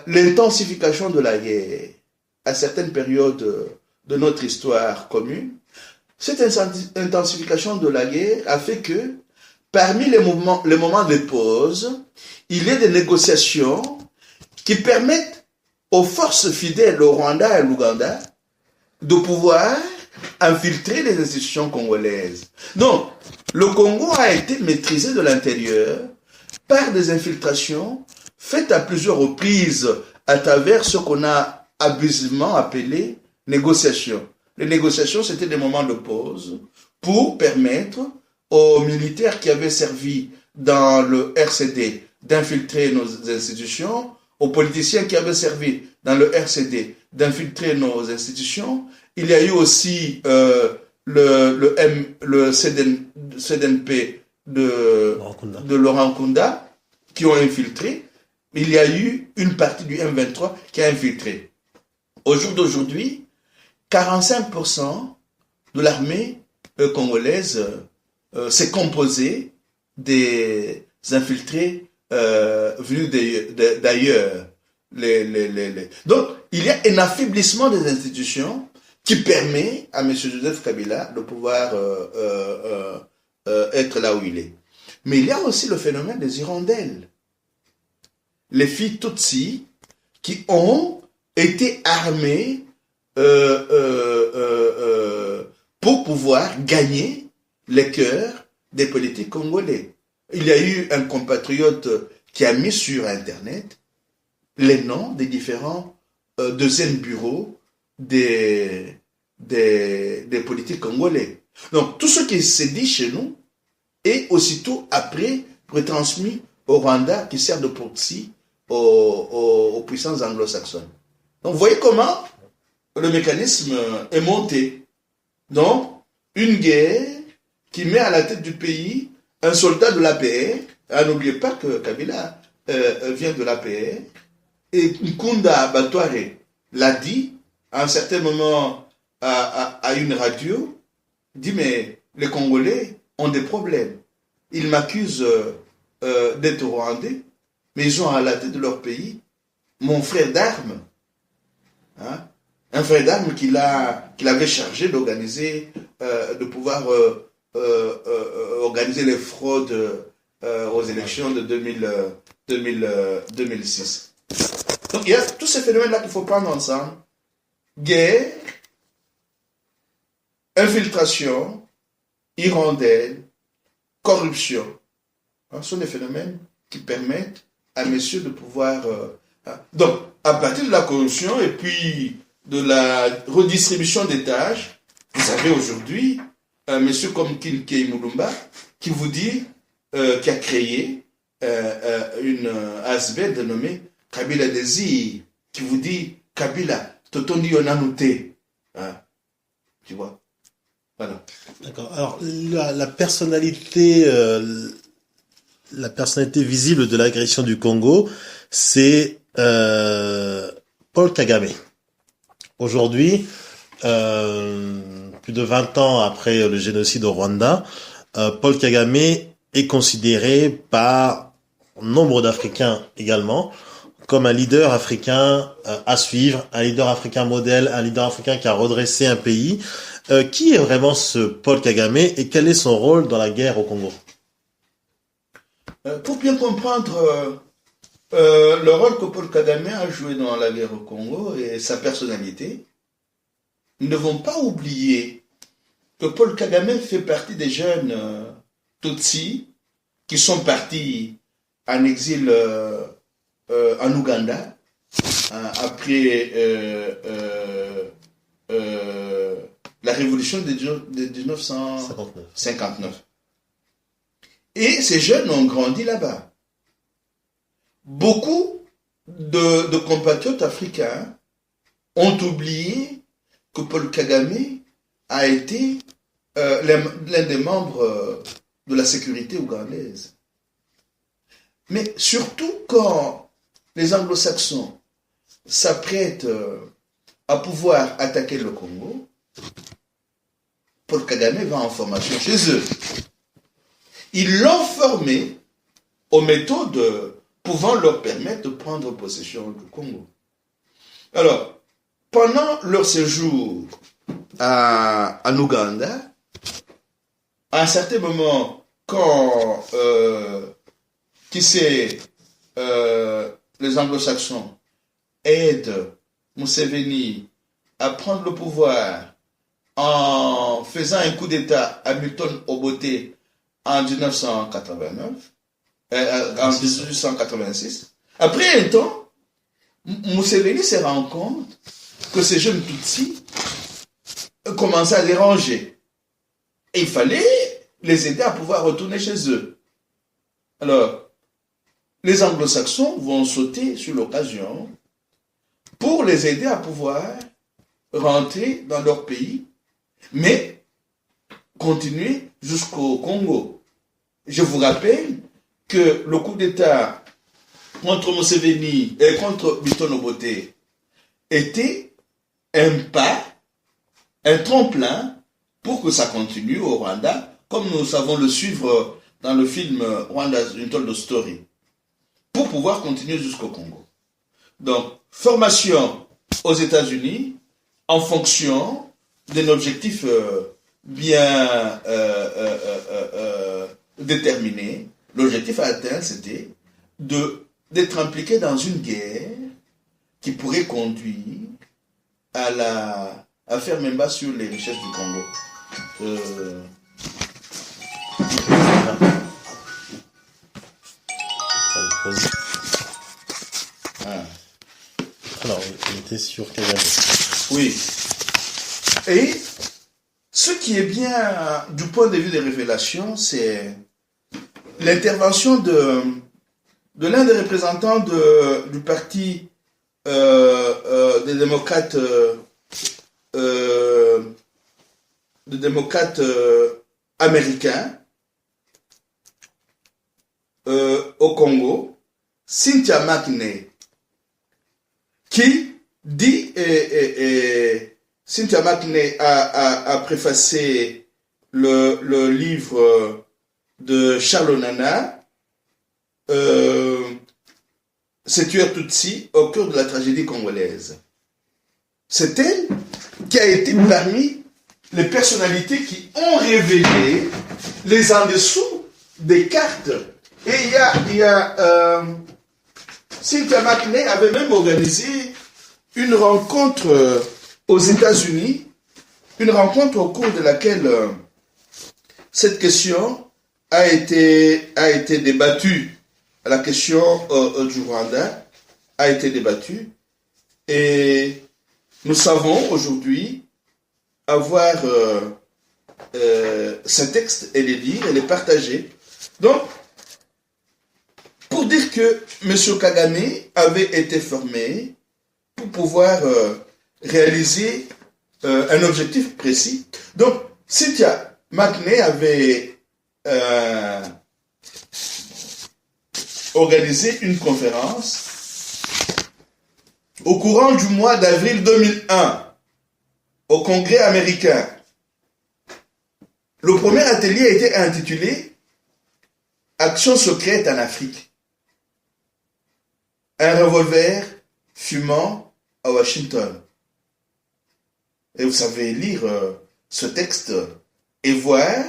l'intensification de la guerre à certaines périodes de notre histoire commune. Cette intensification de la guerre a fait que parmi les moments de pause, il y a des négociations qui permettent aux forces fidèles au Rwanda et à l'Ouganda de pouvoir infiltrer les institutions congolaises. Donc, le Congo a été maîtrisé de l'intérieur par des infiltrations faites à plusieurs reprises à travers ce qu'on a abusivement appelé négociations. Les négociations, c'était des moments de pause pour permettre aux militaires qui avaient servi dans le RCD d'infiltrer nos institutions, aux politiciens qui avaient servi dans le RCD d'infiltrer nos institutions. Il y a eu aussi le CDNP de Laurent Nkunda qui ont infiltré. Il y a eu une partie du M23 qui a infiltré. Au jour d'aujourd'hui, 45% de l'armée congolaise s'est composée des infiltrés venus d'ailleurs. Donc, il y a un affaiblissement des institutions qui permet à M. Joseph Kabila de pouvoir être là où il est. Mais il y a aussi le phénomène des hirondelles. Les filles Tutsi qui ont été armées pour pouvoir gagner les cœurs des politiques congolais. Il y a eu un compatriote qui a mis sur Internet les noms des différents deuxièmes bureaux des politiques congolais. Donc, tout ce qui s'est dit chez nous est aussitôt après retransmis au Rwanda qui sert de proxy aux puissances anglo-saxonnes. Donc, vous voyez comment le mécanisme est monté. Donc, une guerre qui met à la tête du pays un soldat de l'APR. N'oubliez pas que Kabila vient de l'APR. Et Nkunda Batware l'a dit à un certain moment à une radio, dit mais les Congolais ont des problèmes. Ils m'accusent d'être rwandais, mais ils ont à la tête de leur pays mon frère d'armes. Hein? Un frère d'armes qu'il avait chargé d'organiser, de pouvoir organiser les fraudes aux élections de 2006. Donc il y a tous ces phénomènes-là qu'il faut prendre ensemble. Guerre, infiltration, hirondelle, corruption. Ce sont des phénomènes qui permettent à messieurs de pouvoir... Donc, à partir de la corruption et puis de la redistribution des tâches, vous avez aujourd'hui un monsieur comme Kinkei Mulumba qui vous dit, qui a créé une ASB dénommée Kabila Désir, qui vous dit Kabila, Totondi Yonanute. Tu vois? Voilà. D'accord. Alors, la personnalité visible de l'agression du Congo, c'est Paul Kagame. Aujourd'hui, plus de 20 ans après le génocide au Rwanda, Paul Kagame est considéré par nombre d'Africains également comme un leader africain à suivre, un leader africain modèle, un leader africain qui a redressé un pays. Qui est vraiment ce Paul Kagame et quel est son rôle dans la guerre au Congo? Pour bien comprendre le rôle que Paul Kagame a joué dans la guerre au Congo et sa personnalité, nous ne devons pas oublier que Paul Kagame fait partie des jeunes Tutsi qui sont partis en exil en Ouganda après la révolution de 1959. Et ces jeunes ont grandi là-bas. Beaucoup de compatriotes africains ont oublié que Paul Kagame a été l'un des membres de la sécurité ougandaise. Mais surtout quand les anglo-saxons s'apprêtent à pouvoir attaquer le Congo, Paul Kagame va en formation chez eux. Ils l'ont formé aux méthodes pouvant leur permettre de prendre possession du Congo. Alors, pendant leur séjour en Ouganda, à un certain moment, quand les anglo-saxons aide Museveni à prendre le pouvoir en faisant un coup d'État à Milton Obote en 1989, en 1886. Après un temps, Museveni se rend compte que ces jeunes Tutsis commençaient à déranger. Et il fallait les aider à pouvoir retourner chez eux. Alors, les anglo-saxons vont sauter sur l'occasion pour les aider à pouvoir rentrer dans leur pays, mais continuer jusqu'au Congo. Je vous rappelle que le coup d'État contre Museveni et contre Milton Obote était un pas, un tremplin pour que ça continue au Rwanda, comme nous savons le suivre dans le film Rwanda Untold Story, pour pouvoir continuer jusqu'au Congo. Donc, formation aux États-Unis en fonction d'un objectif bien déterminé. L'objectif à atteindre, c'était d'être impliqué dans une guerre qui pourrait conduire à faire même bas sur les richesses du Congo. Alors, il était sur Kagame. Oui. Et ce qui est bien du point de vue des révélations, c'est l'intervention de l'un des représentants du parti des démocrates américains au Congo, Cynthia McNay, qui dit, Cynthia McNay a préfacé le livre de Charles Onana, ces tueurs Tutsis au cœur de la tragédie congolaise. C'est elle qui a été parmi les personnalités qui ont révélé les en dessous des cartes. Et il y a Cynthia McNay avait même organisé une rencontre aux États-Unis, une rencontre au cours de laquelle cette question a été débattue. La question du Rwanda a été débattue et nous savons aujourd'hui avoir ce texte et les lire et les partager. Donc, pour dire que M. Kagame avait été formé pour pouvoir réaliser un objectif précis. Donc, Cynthia McNay avait organisé une conférence au courant du mois d'avril 2001 au Congrès américain. Le premier atelier a été intitulé « Action secrète en Afrique ». Un revolver fumant à Washington. Et vous savez lire ce texte et voir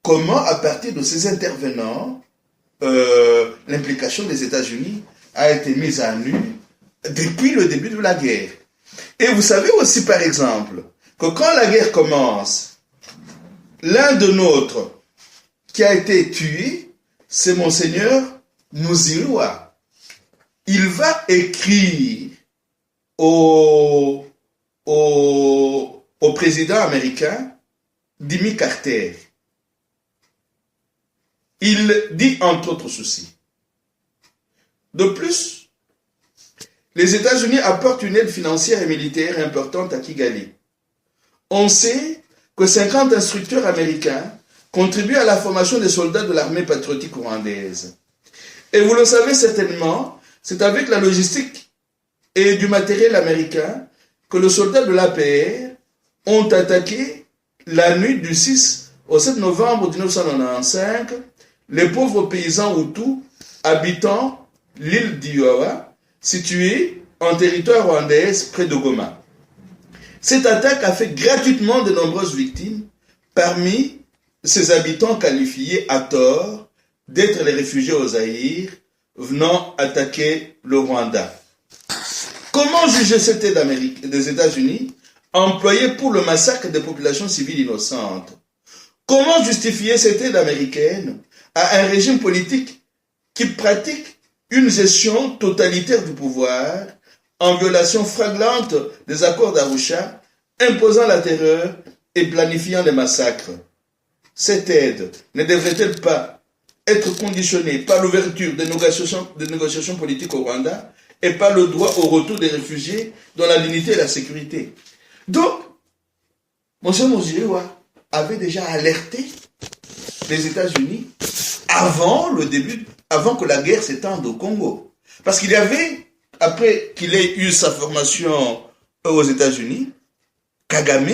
comment, à partir de ces intervenants, l'implication des États-Unis a été mise à nu depuis le début de la guerre. Et vous savez aussi, par exemple, que quand la guerre commence, l'un de nôtres qui a été tué, c'est Monseigneur Muzirwa. Il va écrire au président américain, Jimmy Carter. Il dit entre autres ceci. De plus, les États-Unis apportent une aide financière et militaire importante à Kigali. On sait que 50 instructeurs américains contribuent à la formation des soldats de l'armée patriotique rwandaise. Et vous le savez certainement, c'est avec la logistique et du matériel américain que les soldats de l'APR ont attaqué la nuit du 6 au 7 novembre 1995 les pauvres paysans Hutus habitant l'île d'Iowa, située en territoire rwandais près de Goma. Cette attaque a fait gratuitement de nombreuses victimes, parmi ces habitants qualifiés à tort d'être les réfugiés au Zaïre venant attaquer le Rwanda. Comment juger cette aide des États-Unis employée pour le massacre des populations civiles innocentes? Comment justifier cette aide américaine à un régime politique qui pratique une gestion totalitaire du pouvoir en violation flagrante des accords d'Arusha, imposant la terreur et planifiant les massacres? Cette aide ne devrait-elle pas être conditionnée par l'ouverture des négociations politiques au Rwanda et par le droit au retour des réfugiés dans la dignité et la sécurité? Donc, M. Muziriwa avait déjà alerté les États-Unis avant que la guerre s'étende au Congo. Parce qu'il y avait, après qu'il ait eu sa formation aux États-Unis, Kagame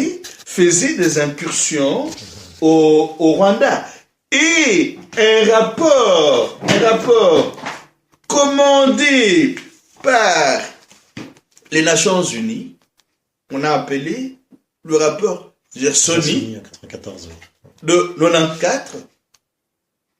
faisait des incursions au Rwanda. Et un rapport commandé par les Nations Unies, on a appelé le rapport Gersony de 94.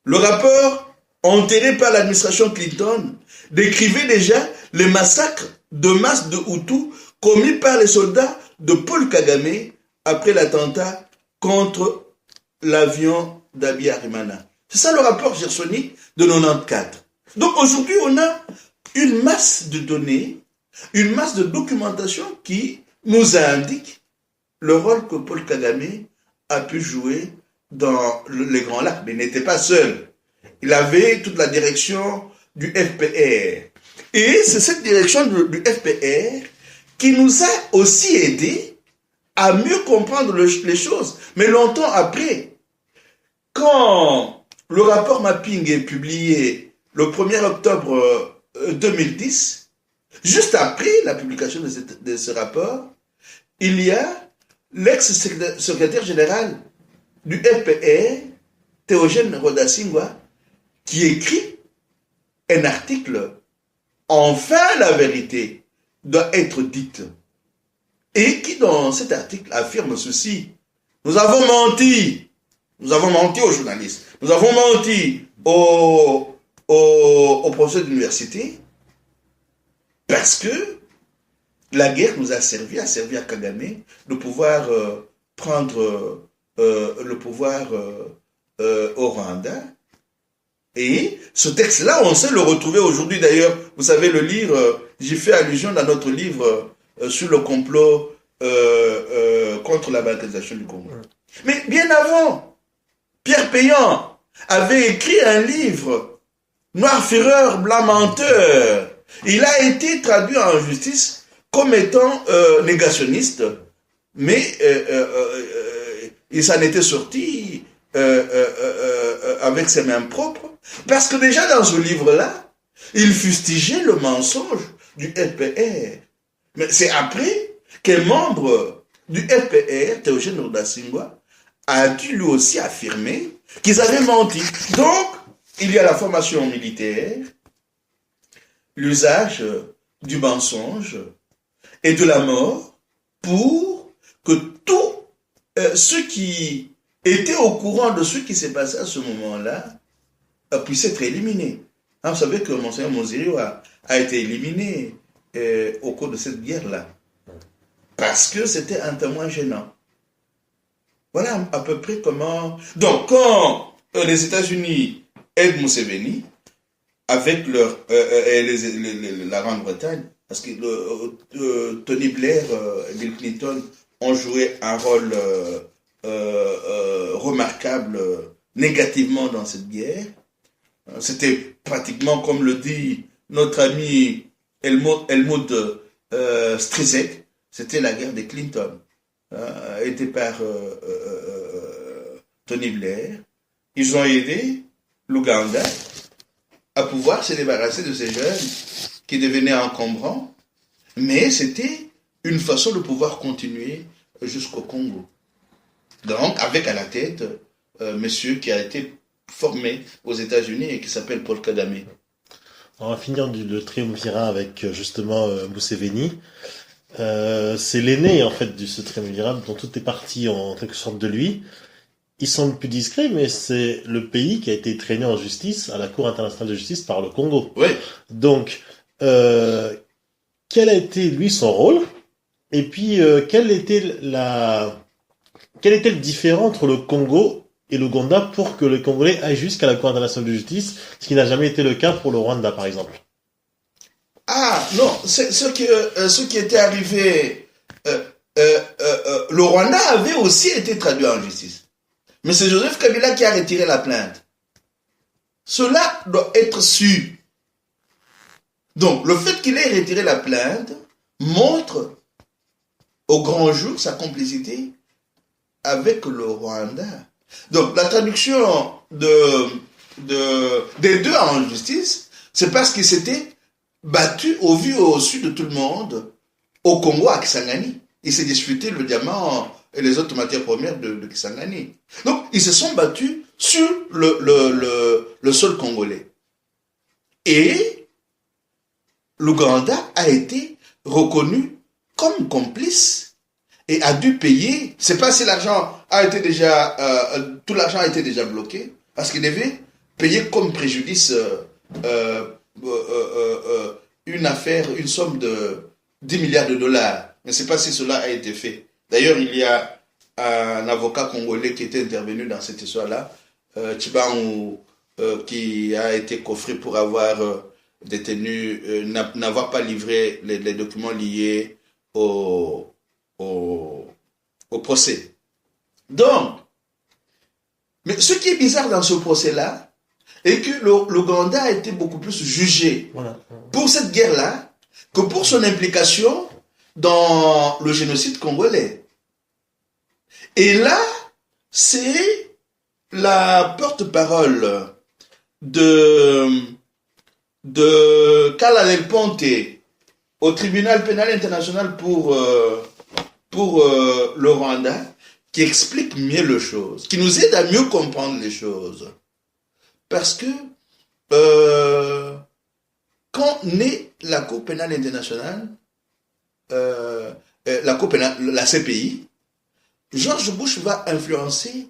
Le rapport enterré par l'administration Clinton décrivait déjà les massacres de masse de Hutus commis par les soldats de Paul Kagame après l'attentat contre l'avion d'Abiy Ahimana. C'est ça le rapport Gersony de 94. Donc aujourd'hui, on a une masse de données, une masse de documentation qui nous indique le rôle que Paul Kagame a pu jouer dans les Grands Lacs. Mais il n'était pas seul. Il avait toute la direction du FPR. Et c'est cette direction du FPR qui nous a aussi aidés à mieux comprendre les choses. Mais longtemps après, quand le rapport mapping est publié le 1er octobre 2010, juste après la publication de ce rapport, il y a l'ex-secrétaire général du FPR, Théogène Rudasingwa, qui écrit un article « Enfin la vérité doit être dite » et qui dans cet article affirme ceci: nous avons menti aux journalistes, nous avons menti aux professeurs d'université parce que la guerre nous a servi à Kagame de pouvoir prendre le pouvoir au Rwanda. Et ce texte-là, on sait le retrouver aujourd'hui. D'ailleurs, vous savez le lire, j'ai fait allusion dans notre livre sur le complot contre la balkanisation du Congo. Mais bien avant, Pierre Péan avait écrit un livre, Noir Fureur, Blanc Menteur. Il a été traduit en justice comme étant négationniste, mais il s'en était sorti avec ses mains propres, parce que déjà dans ce livre-là, il fustigeait le mensonge du FPR. Mais c'est après qu'un membre du FPR, Théogène Rudasingwa, a dû lui aussi affirmer qu'ils avaient menti. Donc, il y a la formation militaire, l'usage du mensonge et de la mort pour que tous ceux qui étaient au courant de ce qui s'est passé à ce moment-là puissent être éliminés. Vous savez que Monseigneur Muziriwa a été éliminé au cours de cette guerre-là parce que c'était un témoin gênant. Voilà à peu près comment... Donc, quand les États-Unis aident Museveni, avec la Grande-Bretagne, parce que Tony Blair et Bill Clinton ont joué un rôle remarquable négativement dans cette guerre. C'était pratiquement, comme le dit notre ami Helmut Strizek, c'était la guerre des Clinton, aidée par Tony Blair. Ils ont aidé l'Ouganda à pouvoir se débarrasser de ces jeunes qui devenaient encombrants, mais c'était une façon de pouvoir continuer jusqu'au Congo. Donc, avec à la tête monsieur qui a été formé aux États-Unis et qui s'appelle Paul Kagame. On va finir le triumvirat avec justement Museveni. C'est l'aîné en fait de ce triumvirat dont tout est parti en quelque sorte de lui. Il semble plus discret, mais c'est le pays qui a été traîné en justice à la Cour internationale de justice par le Congo. Oui. Donc, quel a été, lui, son rôle, et puis quel était le différent entre le Congo et l'Ouganda pour que le Congolais aille jusqu'à la Cour internationale de justice, ce qui n'a jamais été le cas pour le Rwanda, par exemple. Ah, non, c'est ce qui était arrivé. Le Rwanda avait aussi été traduit en justice. Mais c'est Joseph Kabila qui a retiré la plainte. Cela doit être su. Donc, le fait qu'il ait retiré la plainte montre au grand jour sa complicité avec le Rwanda. Donc, la traduction des deux en justice, c'est parce qu'ils s'étaient battus au vu et au su de tout le monde au Congo, à Kisangani. Ils s'est disputé le diamant et les autres matières premières de Kisangani. Donc, ils se sont battus sur le sol congolais. Et l'Ouganda a été reconnu comme complice et a dû payer. C'est pas si l'argent a été déjà, tout l'argent a été déjà bloqué, parce qu'il devait payer comme préjudice une affaire, une somme de 10 milliards de dollars. Mais c'est pas si cela a été fait. D'ailleurs, il y a un avocat congolais qui était intervenu dans cette histoire-là, Tchibangou, qui a été coffré pour avoir détenu, n'avoir pas livré les documents liés au procès. Donc, mais ce qui est bizarre dans ce procès-là, est que l'Ouganda a été beaucoup plus jugé pour cette guerre-là que pour son implication dans le génocide congolais. Et là, c'est la porte-parole de Kala Del Ponte au tribunal pénal international pour le Rwanda, qui explique mieux les choses, qui nous aide à mieux comprendre les choses. Parce que quand naît la Cour pénale internationale, la CPI, George Bush va influencer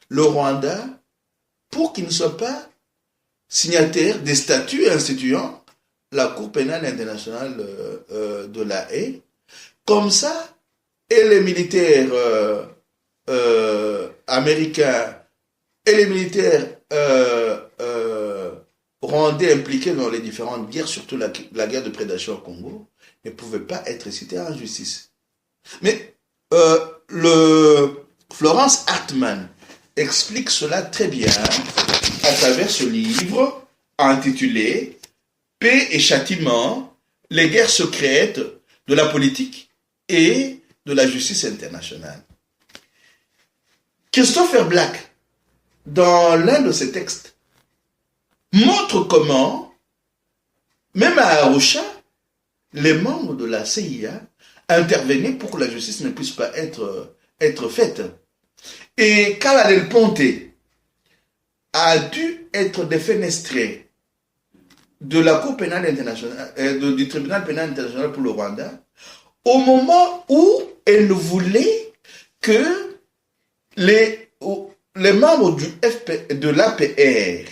le Rwanda pour qu'il ne soit pas signataire des statuts instituant la Cour pénale internationale de La Haye. Comme ça, et les militaires américains et les militaires rwandais impliqués dans les différentes guerres, surtout la guerre de prédation au Congo, ne pouvaient pas être cités en justice. Mais Florence Hartmann explique cela très bien à travers ce livre intitulé « Paix et châtiment, les guerres secrètes de la politique et de la justice internationale ». Christopher Black, dans l'un de ses textes, montre comment, même à Arusha, les membres de la CIA intervenaient pour que la justice ne puisse pas être faite. Et Kala Del Ponte a dû être défenestré de la Cour pénale internationale, du tribunal pénal international pour le Rwanda, au moment où elle voulait que les membres de l'APR,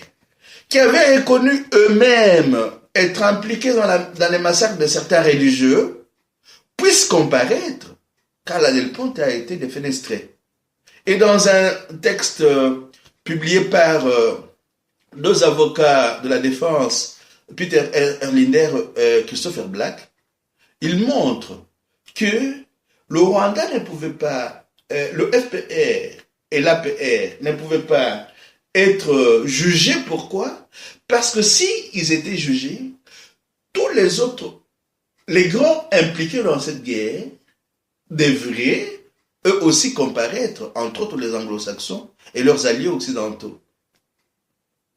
qui avaient reconnu eux-mêmes être impliqués dans les massacres de certains religieux, puissent comparaître, car la Del Ponte a été défenestré. Et dans un texte publié par deux avocats de la défense, Peter Erlinder et Christopher Black, il montre que le Rwanda ne pouvait pas, le FPR et l'APR ne pouvaient pas être jugés. Pourquoi? Parce que si ils étaient jugés, tous les autres, les grands impliqués dans cette guerre, devraient eux aussi comparaître, entre autres les anglo-saxons et leurs alliés occidentaux.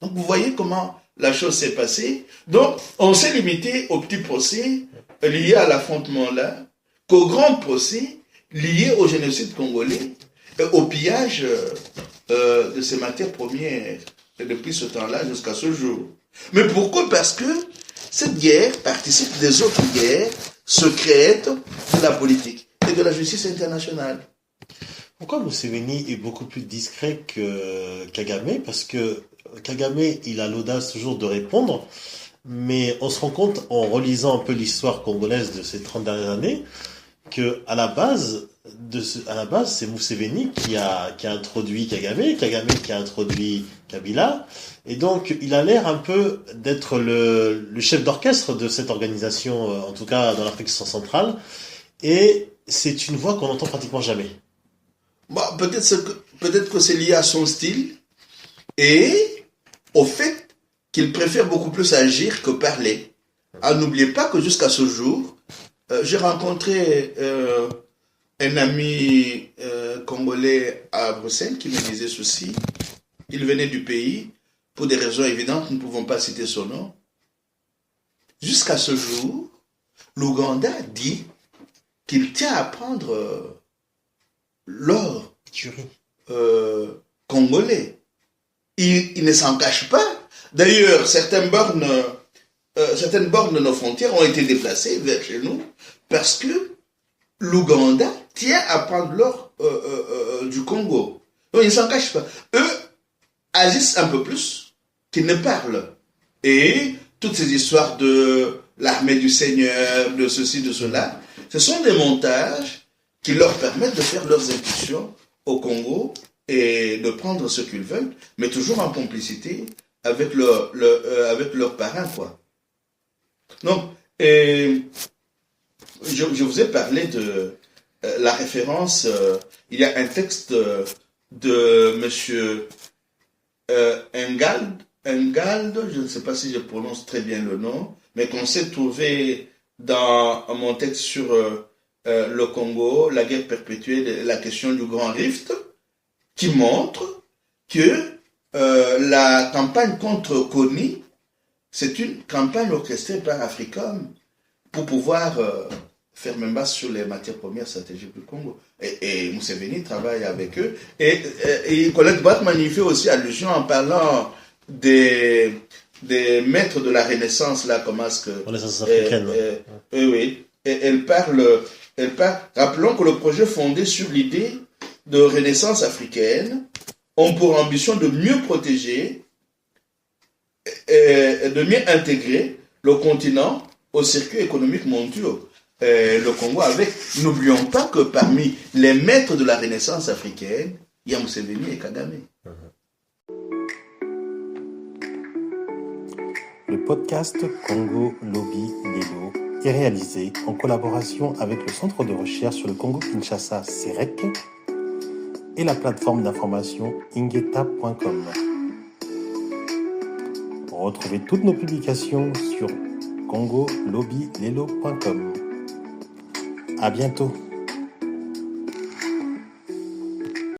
Donc vous voyez comment la chose s'est passée. Donc on s'est limité au petit procès lié à l'affrontement-là, qu'au grand procès lié au génocide congolais et au pillage de ces matières premières depuis ce temps-là jusqu'à ce jour. Mais pourquoi? Parce que cette guerre participe des autres guerres secrètes de la politique et de la justice internationale. Pourquoi Museveni est beaucoup plus discret que Kagame? Parce que Kagame, il a l'audace toujours de répondre, mais on se rend compte en relisant un peu l'histoire congolaise de ces 30 dernières années que à la base, c'est Museveni qui a introduit Kagame qui a introduit Kabila, et donc il a l'air un peu d'être le chef d'orchestre de cette organisation, en tout cas dans l'Afrique centrale, et c'est une voix qu'on n'entend pratiquement jamais. Bon, peut-être que c'est lié à son style et au fait qu'il préfère beaucoup plus agir que parler. Ah, n'oubliez pas que jusqu'à ce jour, j'ai rencontré un ami congolais à Bruxelles qui me disait ceci. Il venait du pays, pour des raisons évidentes, nous ne pouvons pas citer son nom. Jusqu'à ce jour, l'Ouganda dit qu'il tient à prendre l'or congolais. Il ne s'en cache pas. D'ailleurs, certaines bornes de nos frontières ont été déplacées vers chez nous parce que l'Ouganda tient à prendre l'or du Congo. Donc, ils ne s'en cachent pas. Eux agissent un peu plus qu'ils ne parlent. Et toutes ces histoires de l'armée du Seigneur, de ceci, de cela, ce sont des montages qui leur permettent de faire leurs incursions au Congo et de prendre ce qu'ils veulent, mais toujours en complicité avec leurs parrains, quoi. Donc, je vous ai parlé de la référence. Il y a un texte de monsieur Engald, je ne sais pas si je prononce très bien le nom, mais qu'on s'est trouvé dans mon texte sur le Congo, la guerre perpétuée, la question du Grand Rift, qui montre que la campagne contre Kony, c'est une campagne orchestrée par Africom pour pouvoir faire même base sur les matières premières stratégiques du Congo. Et Museveni travaille avec eux. Et Colette Bachmann y fait aussi allusion en parlant des maîtres de la Renaissance, là, comment est-ce que... Renaissance africaine. Oui. Et elle parle... Rappelons que le projet fondé sur l'idée de Renaissance africaine ont pour ambition de mieux protéger et de mieux intégrer le continent au circuit économique mondial. Le Congo avec, n'oublions pas que parmi les maîtres de la Renaissance africaine, il y a Museveni et Kagame. Le podcast Congo Lobby Lelo est réalisé en collaboration avec le Centre de recherche sur le Congo-Kinshasa CEREC et la plateforme d'information ingeta.com. Retrouvez toutes nos publications sur congolobbylelo.com. À bientôt.